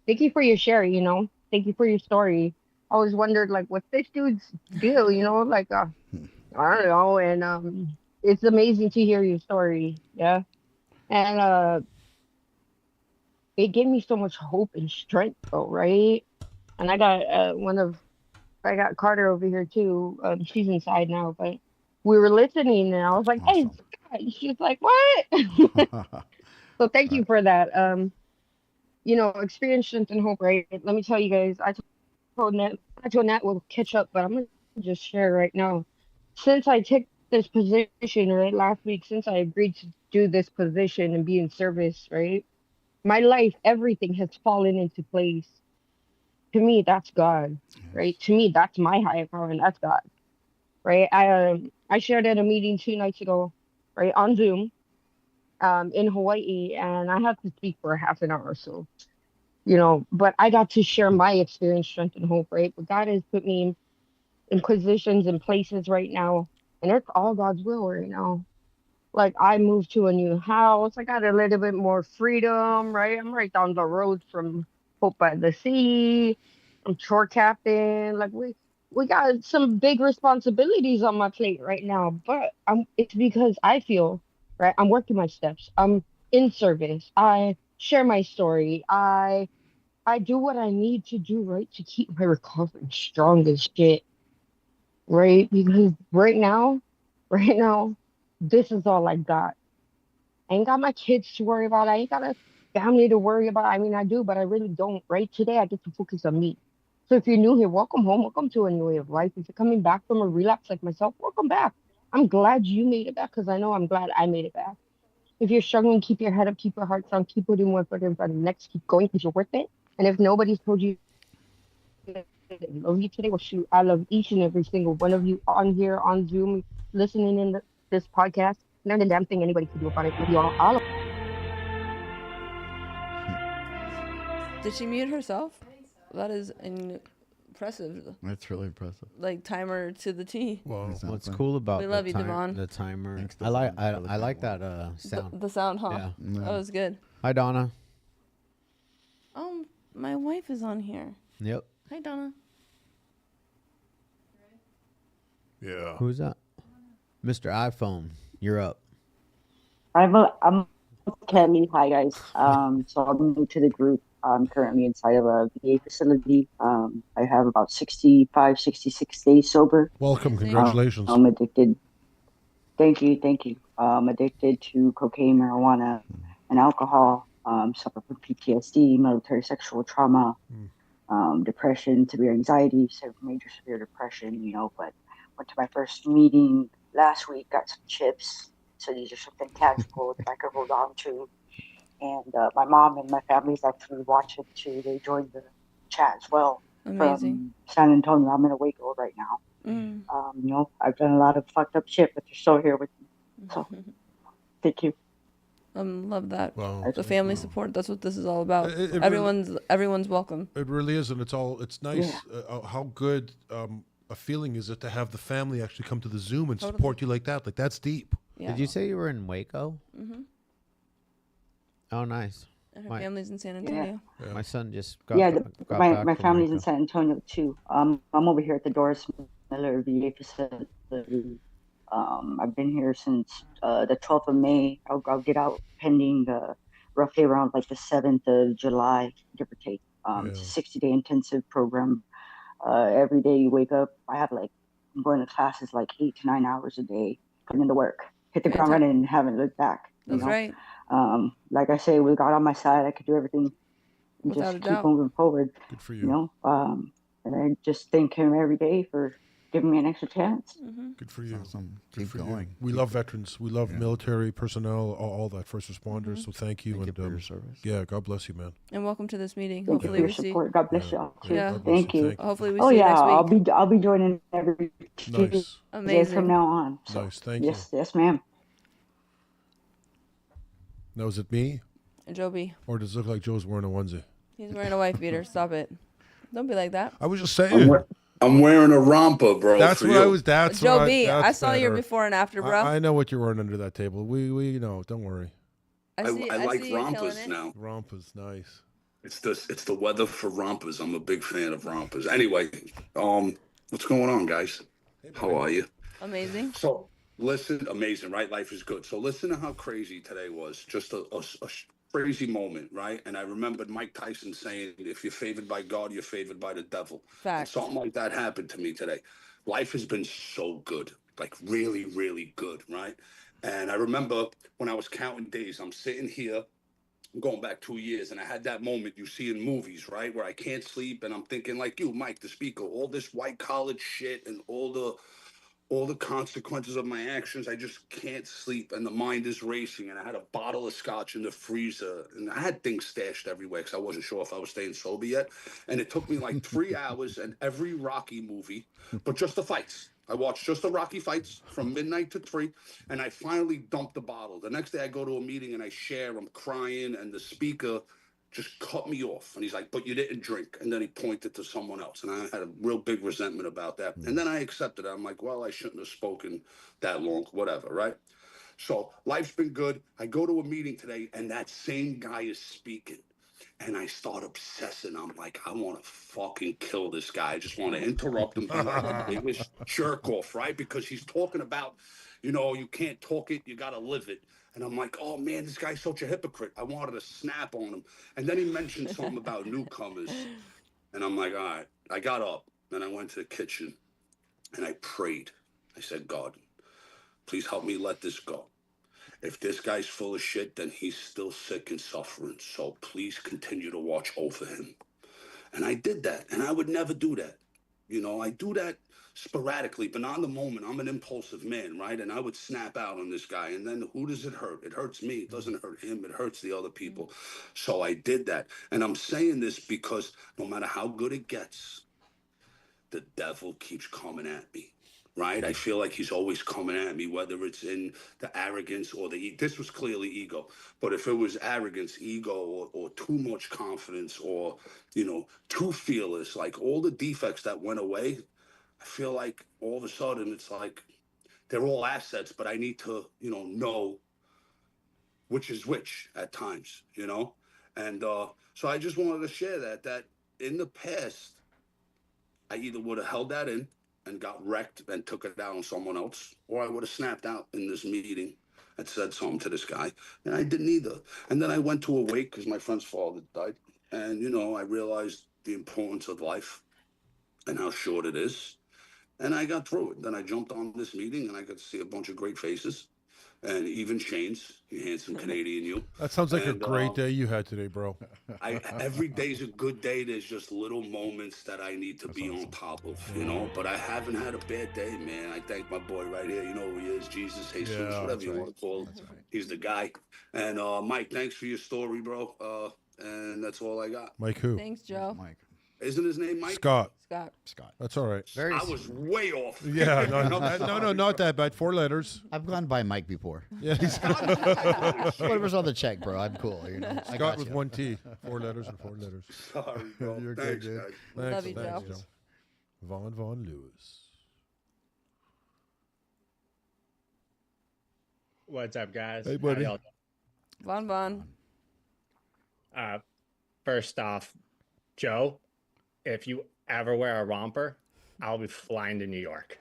thank you for your share. Thank you for your story. I always wondered like, what's this dude's deal? Like I don't know. And it's amazing to hear your story. Yeah, and it gave me so much hope and strength, though, right? And I got Carter over here too. She's inside now, but we were listening, and I was like, "Hey, Awesome. Scott." She's like, "What?" So thank you for that. Experience, strength, and hope. Right? Let me tell you guys. I told Nat we'll catch up, but I'm gonna just share right now. Since I took this position, right, last week, since I agreed to do this position and be in service, right, my life, everything has fallen into place. To me, that's God, right? To me, that's my higher power, and that's God, right? I shared at a meeting 2 nights ago, right, on Zoom, in Hawaii, and I had to speak for a half an hour or so, but I got to share my experience, strength, and hope, right? But God has put me in positions and places right now, and it's all God's will right now. Like I moved to a new house. I got a little bit more freedom, right? I'm right down the road from Hope by the Sea. I'm shore captain. Like we got some big responsibilities on my plate right now, but it's because I feel, right, I'm working my steps. I'm in service. I share my story. I do what I need to do, right, to keep my recovery strong as shit, right? Because right now, this is all I got. I ain't got my kids to worry about. I ain't got a family to worry about. I mean, I do, but I really don't. Right today, I get to focus on me. So if you're new here, welcome home. Welcome to a new way of life. If you're coming back from a relapse like myself, welcome back. I'm glad you made it back because I know I'm glad I made it back. If you're struggling, keep your head up, keep your heart strong, keep putting one foot in front of the next, keep going because you're worth it. And if nobody's told you I love you today, well, shoot, I love each and every single one of you on here, on Zoom, listening in this podcast. Not a damn thing anybody can do about it. Love you all. Did she mute herself? That is impressive. That's really impressive. Like timer to the T. Wow. What's cool about We love you, Devon. the timer? Thanks, I like Devon, for the I like kind that sound. The sound, huh? Yeah. That was good. Hi Donna. My wife is on here. Yep. Hi, Donna. Yeah. Who's that? Mr. iPhone. You're up. I'm Kelly. Hi guys. So I'm new to the group. I'm currently inside of a VA facility. I have about 65, 66 days sober. Welcome. Congratulations. I'm addicted. Thank you, thank you. Addicted to cocaine, marijuana, and alcohol. Suffer from PTSD, military sexual trauma, depression, severe anxiety, major severe depression. But went to my first meeting last week. Got some chips. So these are something tangible that I could hold on to. And my mom and my family's actually watching too. They joined the chat as well. Amazing. From San Antonio. I'm in Waco right now. I've done a lot of fucked up shit, but they're still here with me. So thank you. Love that. Wow. The family support. That's what this is all about. It Everyone's welcome. It really is, and it's nice how good a feeling is it to have the family actually come to the Zoom and Totally. support you like that. Like that's deep. Yeah. Did you say you were in Waco? Mm-hmm. Oh, nice. And her My- family's in San Antonio. Yeah. My son just got Yeah, got my back from family's in Waco. San Antonio too. I'm over here at the Doris Miller VA facility. I've been here since the 12th of May. I'll get out pending roughly around like the 7th of July, give or take. It's a 60-day intensive program. Every day you wake up, I'm going to classes like 8 to 9 hours a day, putting in the work. hit the ground running and haven't looked back. You That's know, right. like I say, with God on my side, I could do everything. And Without just a keep doubt. moving forward. Good for You you. know, and I just thank him every day for giving me an extra chance. Good for you. Awesome. Good Keep for you. going. We love veterans. We love Yeah. military personnel, all that, first responders. So thank you. Thank you and for your service. yeah, God bless you, man. And welcome to this meeting. Thank you for Hopefully your we see. support. God bless Yeah. y'all too. Yeah. God bless Thank you. Thank you. Hopefully we Oh see you yeah, next week. I'll be joining every Tuesday Nice. Amazing. from now on. So, Nice. Thank you. yes, ma'am. Now, is it me? Joby, Or does it look like Joe's wearing a onesie? he's wearing a wife beater. Stop it. Don't be like that. I was just saying. I'm wearing a romper, bro. That's for what you. I was. That's Joe what B, I that's saw your better. before and after, bro. I know what you're wearing under that table. We know. Don't worry. I like see you killing rompers it. now. Rompa's nice. It's the weather for rompers. I'm a big fan of rompers. Anyway, what's going on, guys? How are you? Amazing. So listen, amazing, right? Life is good. So listen to how crazy today was. Just a crazy moment, right? And I remembered Mike Tyson saying, "If you're favored by God, you're favored by the devil." And Fact. something like that happened to me today. Life has been so good, like really, really good, right? And I remember when I was counting days, I'm sitting here. I'm going back 2 years, and I had that moment you see in movies, right, where I can't sleep, and I'm thinking like you, Mike, the speaker, all this white collar shit and all the consequences of my actions. I just can't sleep, and the mind is racing. And I had a bottle of scotch in the freezer, and I had things stashed everywhere because I wasn't sure if I was staying sober yet. And it took me like 3 hours and every Rocky movie, but just the fights. I watched just the Rocky fights from midnight to 3, and I finally dumped the bottle. The next day I go to a meeting and I share, I'm crying, and the speaker just cut me off. And he's like, "But you didn't drink." And then he pointed to someone else. And I had a real big resentment about that. And then I accepted it. I'm like, well, I shouldn't have spoken that long, whatever, right? So life's been good. I go to a meeting today, and that same guy is speaking. And I start obsessing. I'm like, I want to fucking kill this guy. I just want to interrupt him, be like the biggest jerk off, right? Because he's talking about, you can't talk it, you got to live it. And I'm like, oh man, this guy's such a hypocrite. I wanted to snap on him. And then he mentioned something about newcomers. And I'm like, all right. I got up and I went to the kitchen and I prayed. I said, God, please help me let this go. If this guy's full of shit, then he's still sick and suffering. So please continue to watch over him. And I did that. And I would never do that. I do that sporadically, but not in the moment. I'm an impulsive man, right? And I would snap out on this guy. And then who does it hurt? It hurts me. It doesn't hurt him. It hurts the other people. So I did that. And I'm saying this because no matter how good it gets, the devil keeps coming at me. Right? I feel like he's always coming at me, whether it's in the arrogance or this was clearly ego. But if it was arrogance, ego, or too much confidence, or, too fearless, like all the defects that went away, I feel like all of a sudden it's like they're all assets, but I need to, know which is which at times, And so I just wanted to share that in the past, I either would have held that in and got wrecked and took it out on someone else, or I would have snapped out in this meeting and said something to this guy, and I didn't either. And then I went to a wake because my friend's father died, and I realized the importance of life and how short it is, and I got through it. Then I jumped on this meeting, and I got to see a bunch of great faces, and even Shane's, you handsome Canadian, you. That sounds like a And, great day you had today, bro. Every day's a good day. There's just little moments that I need to be on top of, But I haven't had a bad day, man. I thank my boy right here. You know who he is, Jesus, Jesus, Yeah, whatever you want to call him. He's the guy. And Mike, thanks for your story, bro. And that's all I got. Mike who? Thanks, Joe. Mike. Isn't his name Mike? Scott. Scott. That's all right. I was way off. Yeah, no, not that bad. 4 letters. I've gone by Mike before. Yeah, he's Whatever's on the check, bro. I'm cool. I Scott got with you. 1 T. 4 letters and 4 letters. Sorry, bro. You're Thanks, good, guys. Thanks, Love you, thanks, Joe. Von Lewis. What's up, guys? Hey, buddy. How y'all Von. First off, Joe, if you ever wear a romper, I'll be flying to New York.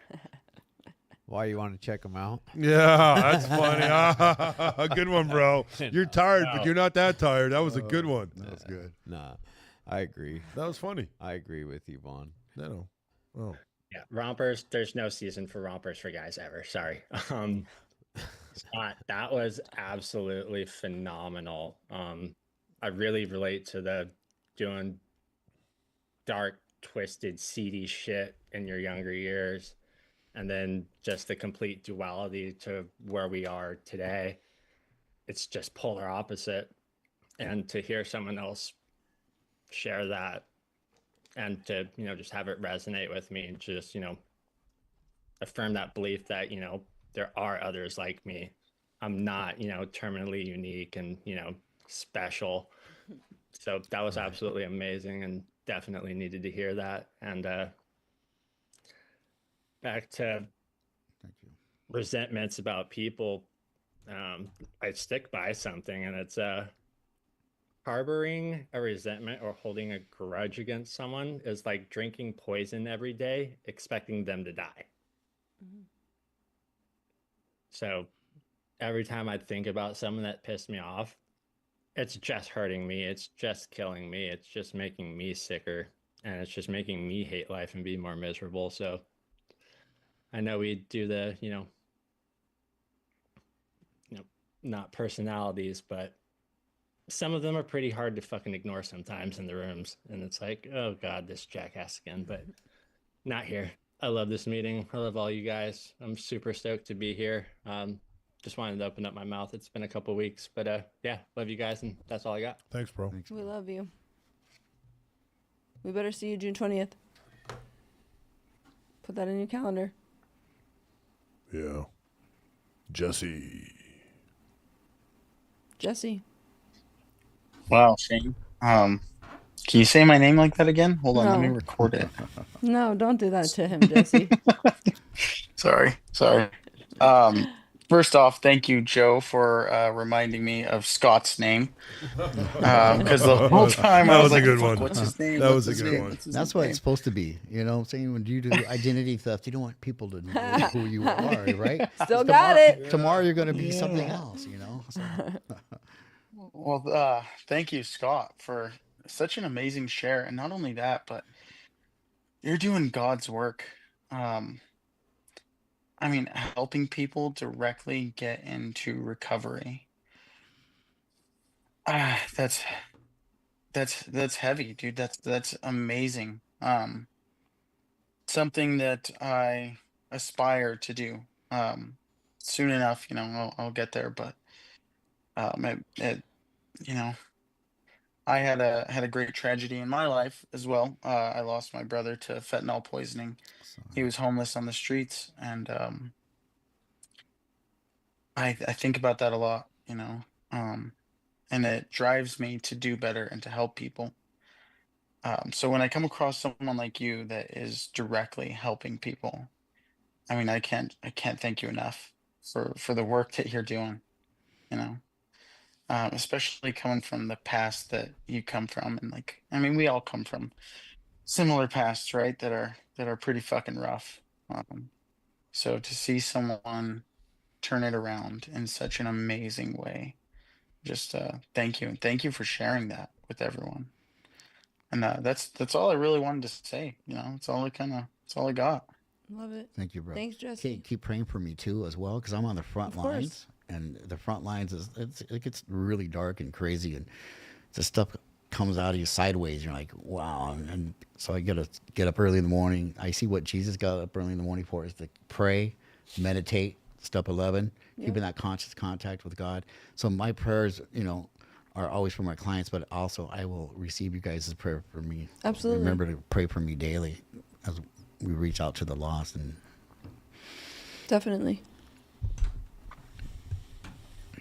Why you want to check them out? Yeah, that's funny. A good one, bro. You're tired, but you're not that tired. That was a good one. That was good. Nah, I agree. That was funny. I agree with you, Vaughn. No. Oh. Yeah, rompers. There's no season for rompers for guys ever. Sorry. Scott, that was absolutely phenomenal. I really relate to the doing dark, twisted, seedy shit in your younger years, and then just the complete duality to where we are today. It's just polar opposite. And to hear someone else share that and to, just have it resonate with me and just, affirm that belief that, there are others like me. I'm not, terminally unique and, special. So that was absolutely amazing and definitely needed to hear that. And back to Thank you. resentments about people, I stick by something, and it's harboring a resentment or holding a grudge against someone is like drinking poison every day, expecting them to die. Mhm. So every time I think about someone that pissed me off, it's just hurting me. It's just killing me. It's just making me sicker. And it's just making me hate life and be more miserable. So I know we do the, not personalities, but some of them are pretty hard to fucking ignore sometimes in the rooms. And it's like, oh God, this jackass again. But not here. I love this meeting. I love all you guys. I'm super stoked to be here. Just wanted to open up my mouth. It's been a couple weeks, but yeah, love you guys, and that's all I got. Thanks, bro. Thanks, We bro. love you. We better see you June 20th. Put that in your calendar. Yeah. Jesse. Jesse. Wow, Shane. Can you say my name like that again? Hold on, let me No. record it. No, don't do that to him, Jesse. Sorry. First off, thank you, Joe, for reminding me of Scott's name. Because the whole time That I was was a like, good "Fuck, one. what's his name? That What's was a his good name? one. What's his That's what name?" it's supposed to be. You know what I'm saying? When you do identity theft, you don't want people to know who you are, right? Still got it. Tomorrow you're going to be something else, So. Well, thank you, Scott, for such an amazing share. And not only that, but you're doing God's work. I mean, helping people directly get into recovery. That's heavy, dude. That's amazing. Something that I aspire to do. Soon enough, I'll get there. But you know, I had a great tragedy in my life as well. I lost my brother to fentanyl poisoning. He was homeless on the streets, and I think about that a lot. And it drives me to do better and to help people. So when I come across someone like you that is directly helping people, I mean, I can't thank you enough for the work that you're doing. You know, especially coming from the past that you come from, and like, I mean, we all come from similar pasts, right? That are pretty fucking rough. So to see someone turn it around in such an amazing way, just thank you, and thank you for sharing that with everyone. And that's all I really wanted to say. That's all I got. Love it. Thank you, bro. Thanks, Jesse. Keep praying for me too, as well, because I'm on the front Of course. lines, and the front lines it gets really dark and crazy, and the stuff comes out of you sideways. You're like, wow. And so I gotta get up early in the morning. I see what Jesus got up early in the morning for, is to pray, meditate. Step 11, keeping that conscious contact with God. So my prayers, are always for my clients, but also I will receive you guys' prayer for me. Absolutely. Remember to pray for me daily as we reach out to the lost. And Definitely.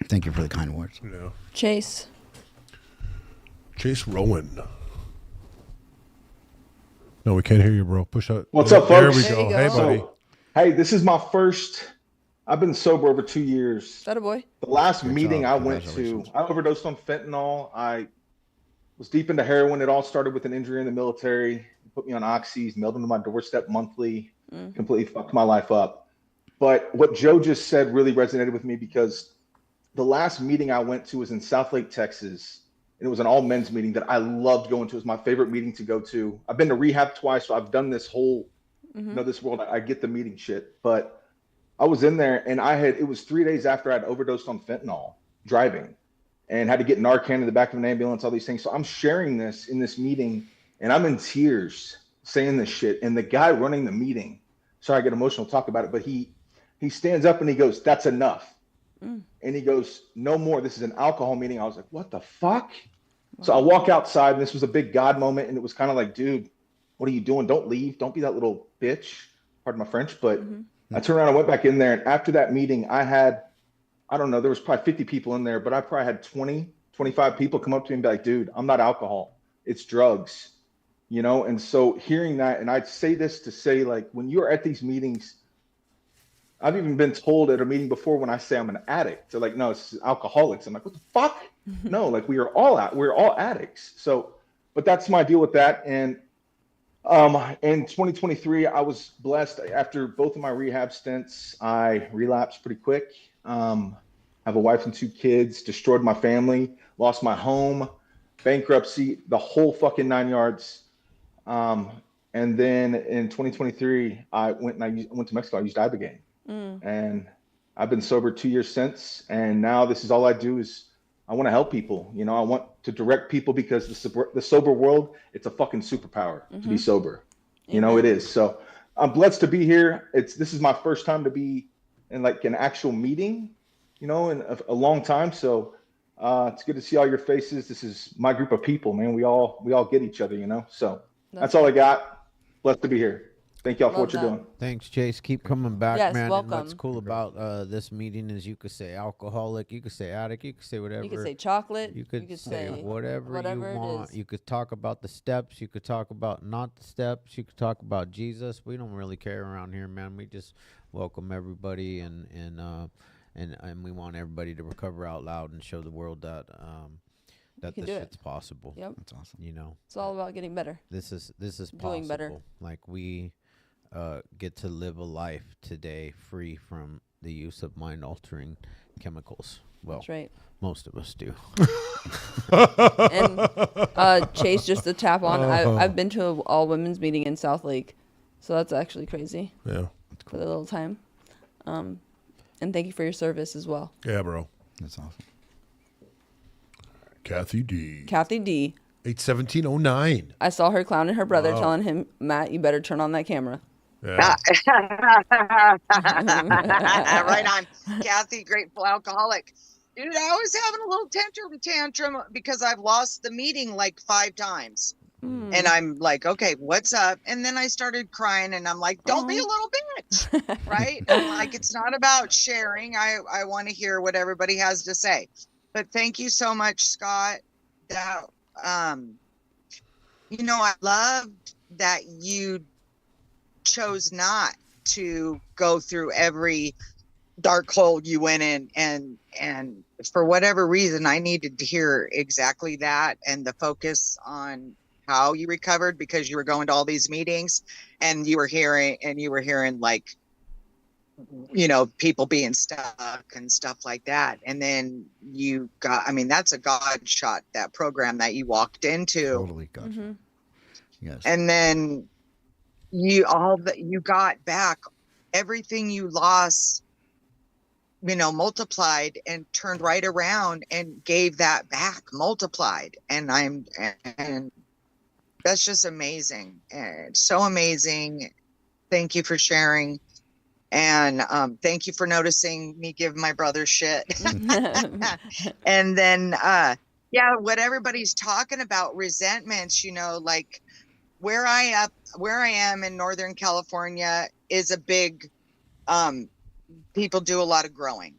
thank you for the kind words. Yeah. Chase. Chase Rowan. No, we can't hear you, bro. Push out. What's up, There we folks? There go. you Hey, go. buddy. So, hey, this is my first. I've been sober over 2 years. That a boy. The last Good meeting job. I went to, Congratulations. I overdosed on fentanyl. I was deep into heroin. It all started with an injury in the military. They put me on oxys, mailed them to my doorstep monthly. Completely fucked my life up. But what Joe just said really resonated with me, because the last meeting I went to was in Southlake, Texas. And it was an all men's meeting that I loved going to. It was my favorite meeting to go to. I've been to rehab twice, so I've done this whole, this world. I get the meeting shit. But I was in there and it was 3 days after I'd overdosed on fentanyl driving and had to get Narcan in the back of an ambulance, all these things. So I'm sharing this in this meeting and I'm in tears saying this shit. And the guy running the meeting, sorry, I get emotional talk about it, but he stands up and he goes, "That's enough." And he goes, "No more. This is an alcohol meeting." I was like, what the fuck? Wow. So I walk outside and this was a big God moment. And it was kind of like, dude, what are you doing? Don't leave. Don't be that little bitch. Pardon my French. But I turned around and went back in there. And after that meeting, I had, I don't know, there was probably 50 people in there, but I probably had 20, 25 people come up to me and be like, "Dude, I'm not alcohol. It's drugs." You know? And so hearing that, and I'd say this to say, like, when you're at these meetings, I've even been told at a meeting before when I say I'm an addict, they're like, "No, it's alcoholics." I'm like, what the fuck? No, like we're all addicts. So, but that's my deal with that. And in 2023, I was blessed. After both of my rehab stints, I relapsed pretty quick. Have a wife and 2 kids, destroyed my family, lost my home, bankruptcy, the whole fucking 9 yards. And then in 2023, I went to Mexico. I used Ibogaine. And I've been sober 2 years since. And now this is all I do is I want to help people. You know, I want to direct people because the sober world, it's a fucking superpower to be sober. You know, it is. So I'm blessed to be here. This is my first time to be in like an actual meeting, you know, in a long time. So it's good to see all your faces. This is my group of people, man. We all get each other, you know. So that's all I got. Blessed to be here. Thank y'all for what you're doing. Thanks, Chase. Keep coming back, Yes, man. welcome. And what's cool about this meeting is you could say alcoholic, you could say addict, you could say whatever. You could say chocolate. You could say whatever whatever you want. You could talk about the steps. You could talk about not the steps. You could talk about Jesus. We don't really care around here, man. We just welcome everybody and we want everybody to recover out loud and show the world that this shit's possible. Yep. That's awesome. You know, it's all about getting better. This is possible. Doing better. Like we get to live a life today free from the use of mind-altering chemicals. Well, that's right. Most of us do. And Chase, just to tap on, I've been to an all-women's meeting in South Lake, so that's actually crazy. Yeah. For the little time. And thank you for your service as well. Yeah, bro. That's awesome. Kathy D. 81709. I saw her clowning her brother, telling him, "Matt, you better turn on that camera." Yeah. Right on. Kathy, grateful alcoholic. Dude, I was having a little tantrum because I've lost the meeting like 5 times. And I'm like, okay, what's up? And then I started crying and I'm like, don't be a little bitch. Right? I'm like, it's not about sharing. I want to hear what everybody has to say. But thank you so much, Scott. That you know, I loved that you chose not to go through every dark hole you went in, and for whatever reason I needed to hear exactly that, and the focus on how you recovered, because you were going to all these meetings and you were hearing like, you know, people being stuck and stuff like that. And then you got, I mean, that's a God shot, that program that you walked into. Totally God shot. Yes. And then you got back everything you lost, you know, multiplied, and turned right around and gave that back multiplied. And that's just amazing. And so amazing. Thank you for sharing. And thank you for noticing me give my brother shit. And then, yeah, what everybody's talking about, resentments, you know, like where I am in Northern California is a big, people do a lot of growing.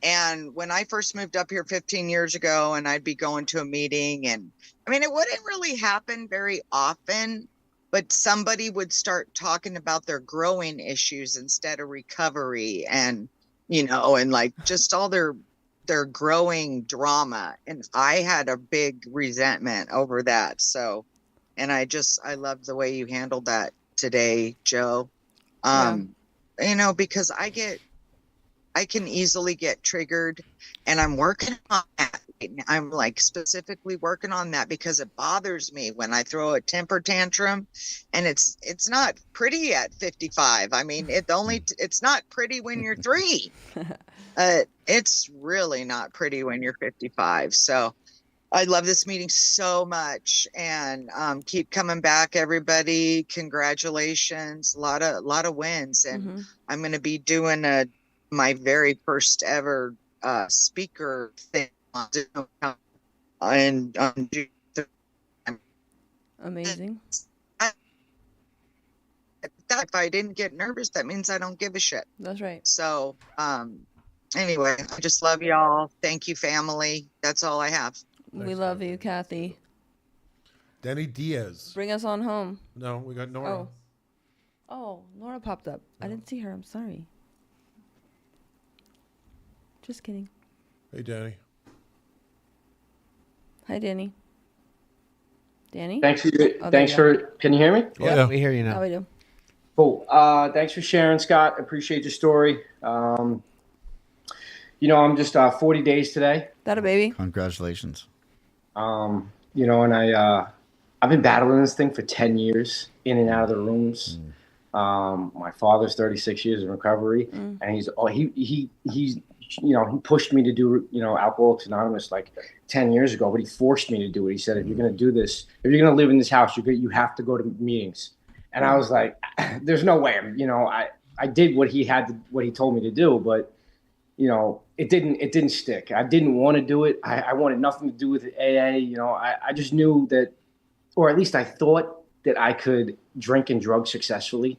And when I first moved up here 15 years ago, and I'd be going to a meeting, and I mean, it wouldn't really happen very often, but somebody would start talking about their growing issues instead of recovery, and, you know, and like just all their growing drama. And I had a big resentment over that. So, and I love the way you handled that today, Joe. You know, because I can easily get triggered, and I'm working on that. I'm like specifically working on that because it bothers me when I throw a temper tantrum, and it's not pretty at 55. I mean, it's not pretty when you're 3. It's really not pretty when you're 55. So I love this meeting so much, and keep coming back, everybody. Congratulations, a lot of wins, and I'm going to be doing my very first ever speaker thing on Zoom, and Amazing. if I didn't get nervous, that means I don't give a shit. That's right. So anyway, I just love y'all. Thank you, family. That's all I have. We love you, Kathy. Danny Diaz. Bring us on home. No, we got Nora. Oh, Nora popped up. I didn't see her. I'm sorry. Just kidding. Hey, Danny. Hi, Danny. Danny? Thanks Oh, for, can you hear me? Yeah, we hear you now. How we do? Cool. Thanks for sharing, Scott. Appreciate your story. I'm just 40 days today. That a baby? Congratulations. And I've been battling this thing for 10 years, in and out of the rooms. My father's 36 years in recovery, and he pushed me to do, Alcoholics Anonymous like 10 years ago, but he forced me to do it. He said, if you're going to do this, if you're going to live in this house, you have to go to meetings. And I was like, there's no way. I did what he told me to do, but it didn't stick. I didn't want to do it. I wanted nothing to do with AA. I just knew that, or at least I thought that I could drink and drug successfully.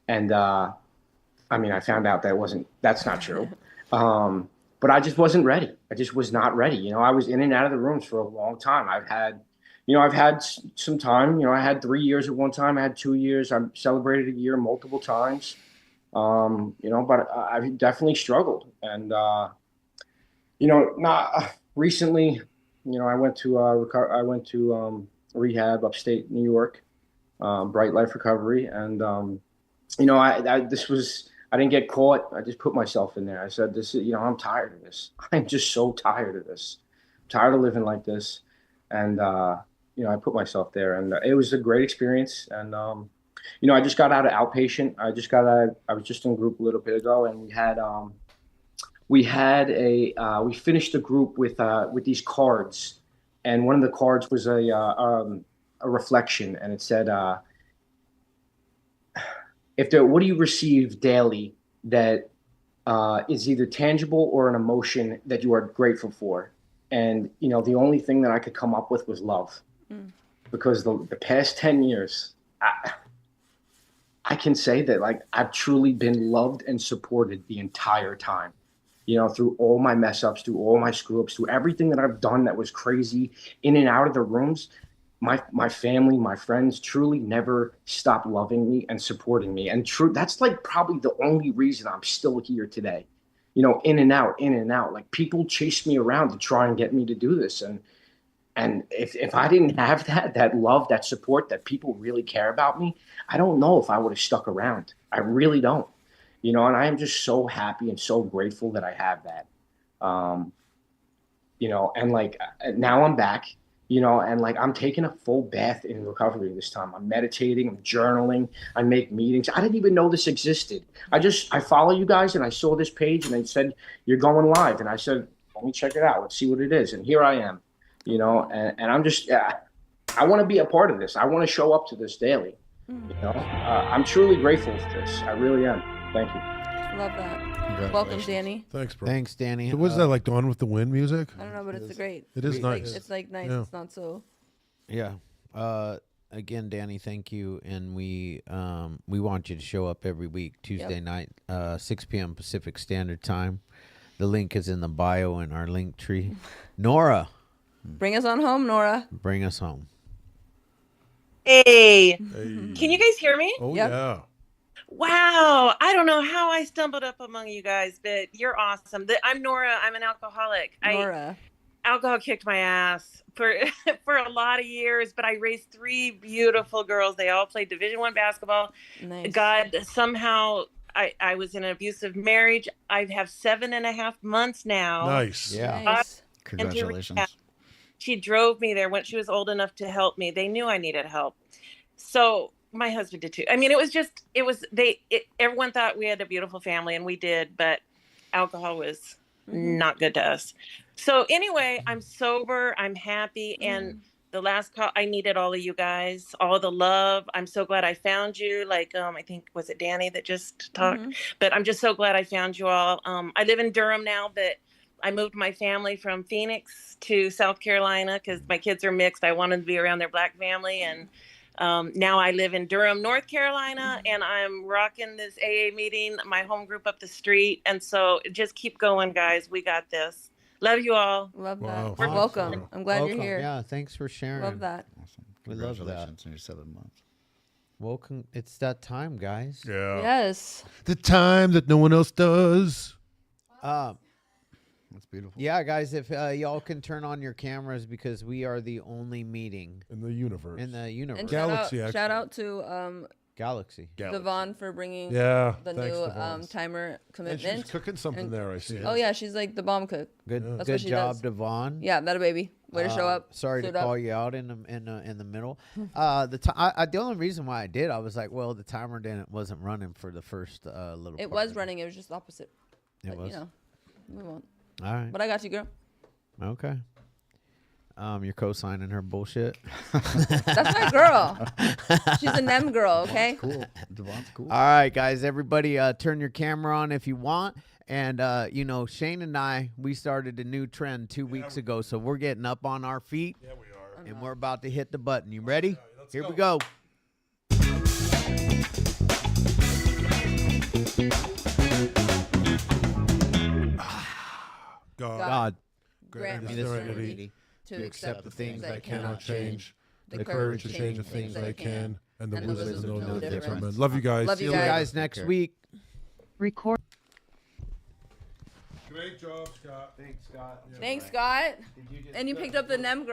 And, I found out that's not true. But I just wasn't ready. I just was not ready. I was in and out of the rooms for a long time. I've had some time, I had 3 years at one time. I had 2 years. I celebrated a year multiple times. But I've definitely struggled. And, not recently, I went to rehab upstate New York, Bright Life Recovery. And, I didn't get caught. I just put myself in there. I said, I'm tired of this. I'm just so tired of this. I'm tired of living like this. And, I put myself there, and it was a great experience. And, I just got out of outpatient. I was just in group a little bit ago, and we finished the group with these cards, and one of the cards was a reflection, and it said, what do you receive daily that is either tangible or an emotion that you are grateful for? And, the only thing that I could come up with was love. Because the past 10 years, I can say that I've truly been loved and supported the entire time, through all my mess ups, through all my screw ups, through everything that I've done that was crazy in and out of the rooms. My family, my friends truly never stopped loving me and supporting me. And that's probably the only reason I'm still here today, in and out. Like, people chased me around to try and get me to do this. And if I didn't have that love, that support, that people really care about me, I don't know if I would have stuck around. I really don't, and I am just so happy and so grateful that I have that, and now I'm back, and I'm taking a full bath in recovery this time. I'm meditating, I'm journaling, I make meetings. I didn't even know this existed. I follow you guys, and I saw this page, and they said, you're going live. And I said, let me check it out. Let's see what it is. And here I am. And I'm just, I want to be a part of this. I want to show up to this daily. I'm truly grateful for this. I really am. Thank you. Love that. Welcome, Danny. Thanks, bro. Thanks, Danny. So was that like Dawn with the Wind music? I don't know, but it's great. It is nice. It's nice. Yeah. It's not so. Yeah. Again, Danny, thank you. And we want you to show up every week, Tuesday night, 6 p.m. Pacific Standard Time. The link is in the bio in our link tree. Nora. Bring us on home, Nora. Bring us home. Hey. Can you guys hear me? Oh, yeah. Wow. I don't know how I stumbled up among you guys, but you're awesome. I'm Nora. I'm an alcoholic. Nora. Alcohol kicked my ass for a lot of years, but I raised 3 beautiful girls. They all played Division I basketball. Nice. God, somehow I was in an abusive marriage. I have 7.5 months now. Nice. Yeah. Nice. And to Congratulations. recap, she drove me there when she was old enough to help me. They knew I needed help. So my husband did too. I mean, everyone thought we had a beautiful family, and we did, but alcohol was not good to us. So anyway, I'm sober, I'm happy, and the last call, I needed all of you guys, all the love. I'm so glad I found you. Like, I think, was it Danny that just talked? But I'm just so glad I found you all. I live in Durham now, but I moved my family from Phoenix to South Carolina because my kids are mixed. I wanted to be around their Black family, and now I live in Durham, North Carolina, and I'm rocking this AA meeting, my home group up the street. And so just keep going, guys. We got this. Love you all. Love Wow. that. Welcome. I'm glad you're here. Yeah, thanks for sharing. Love that. Awesome. We love that. Congratulations on your 7 months. Welcome. It's that time, guys. Yeah. Yes. The time that no one else does. That's beautiful. Yeah, guys, if y'all can turn on your cameras because we are the only meeting in the universe. And Galaxy, shout out to Galaxy. Devon for bringing Yeah, the thanks, new Devon. timer And commitment. she's cooking something there, I see. Oh yeah, she's like the bomb cook. Good, That's good what she job, does. Devon. Yeah, that a baby. Way to show up. Sorry to suit up. call you out in the middle. The only reason why I did, I was like, well, the timer wasn't running for the first little. It part was running. It was just opposite. It But, was? You know, we won't. All right. But I got you, girl. Okay. You're co-signing her bullshit. That's my girl. She's a NEM girl. Okay. Cool. Devon's cool. All right, guys. Everybody, turn your camera on if you want. And Shane and I, we started a new trend 2 weeks ago, so we're getting up on our feet. Yeah, we are. And we're about to hit the button. You ready? Here we go. God. Grant me me the the serenity serenity to accept the things I cannot change, the courage to change the things I can, and the wisdom to know no difference. difference. Love you guys. Love See you you guys. guys next week. Record. Great job, Scott. Thanks, Scott. Thanks, Scott. And you picked up the NEM girl.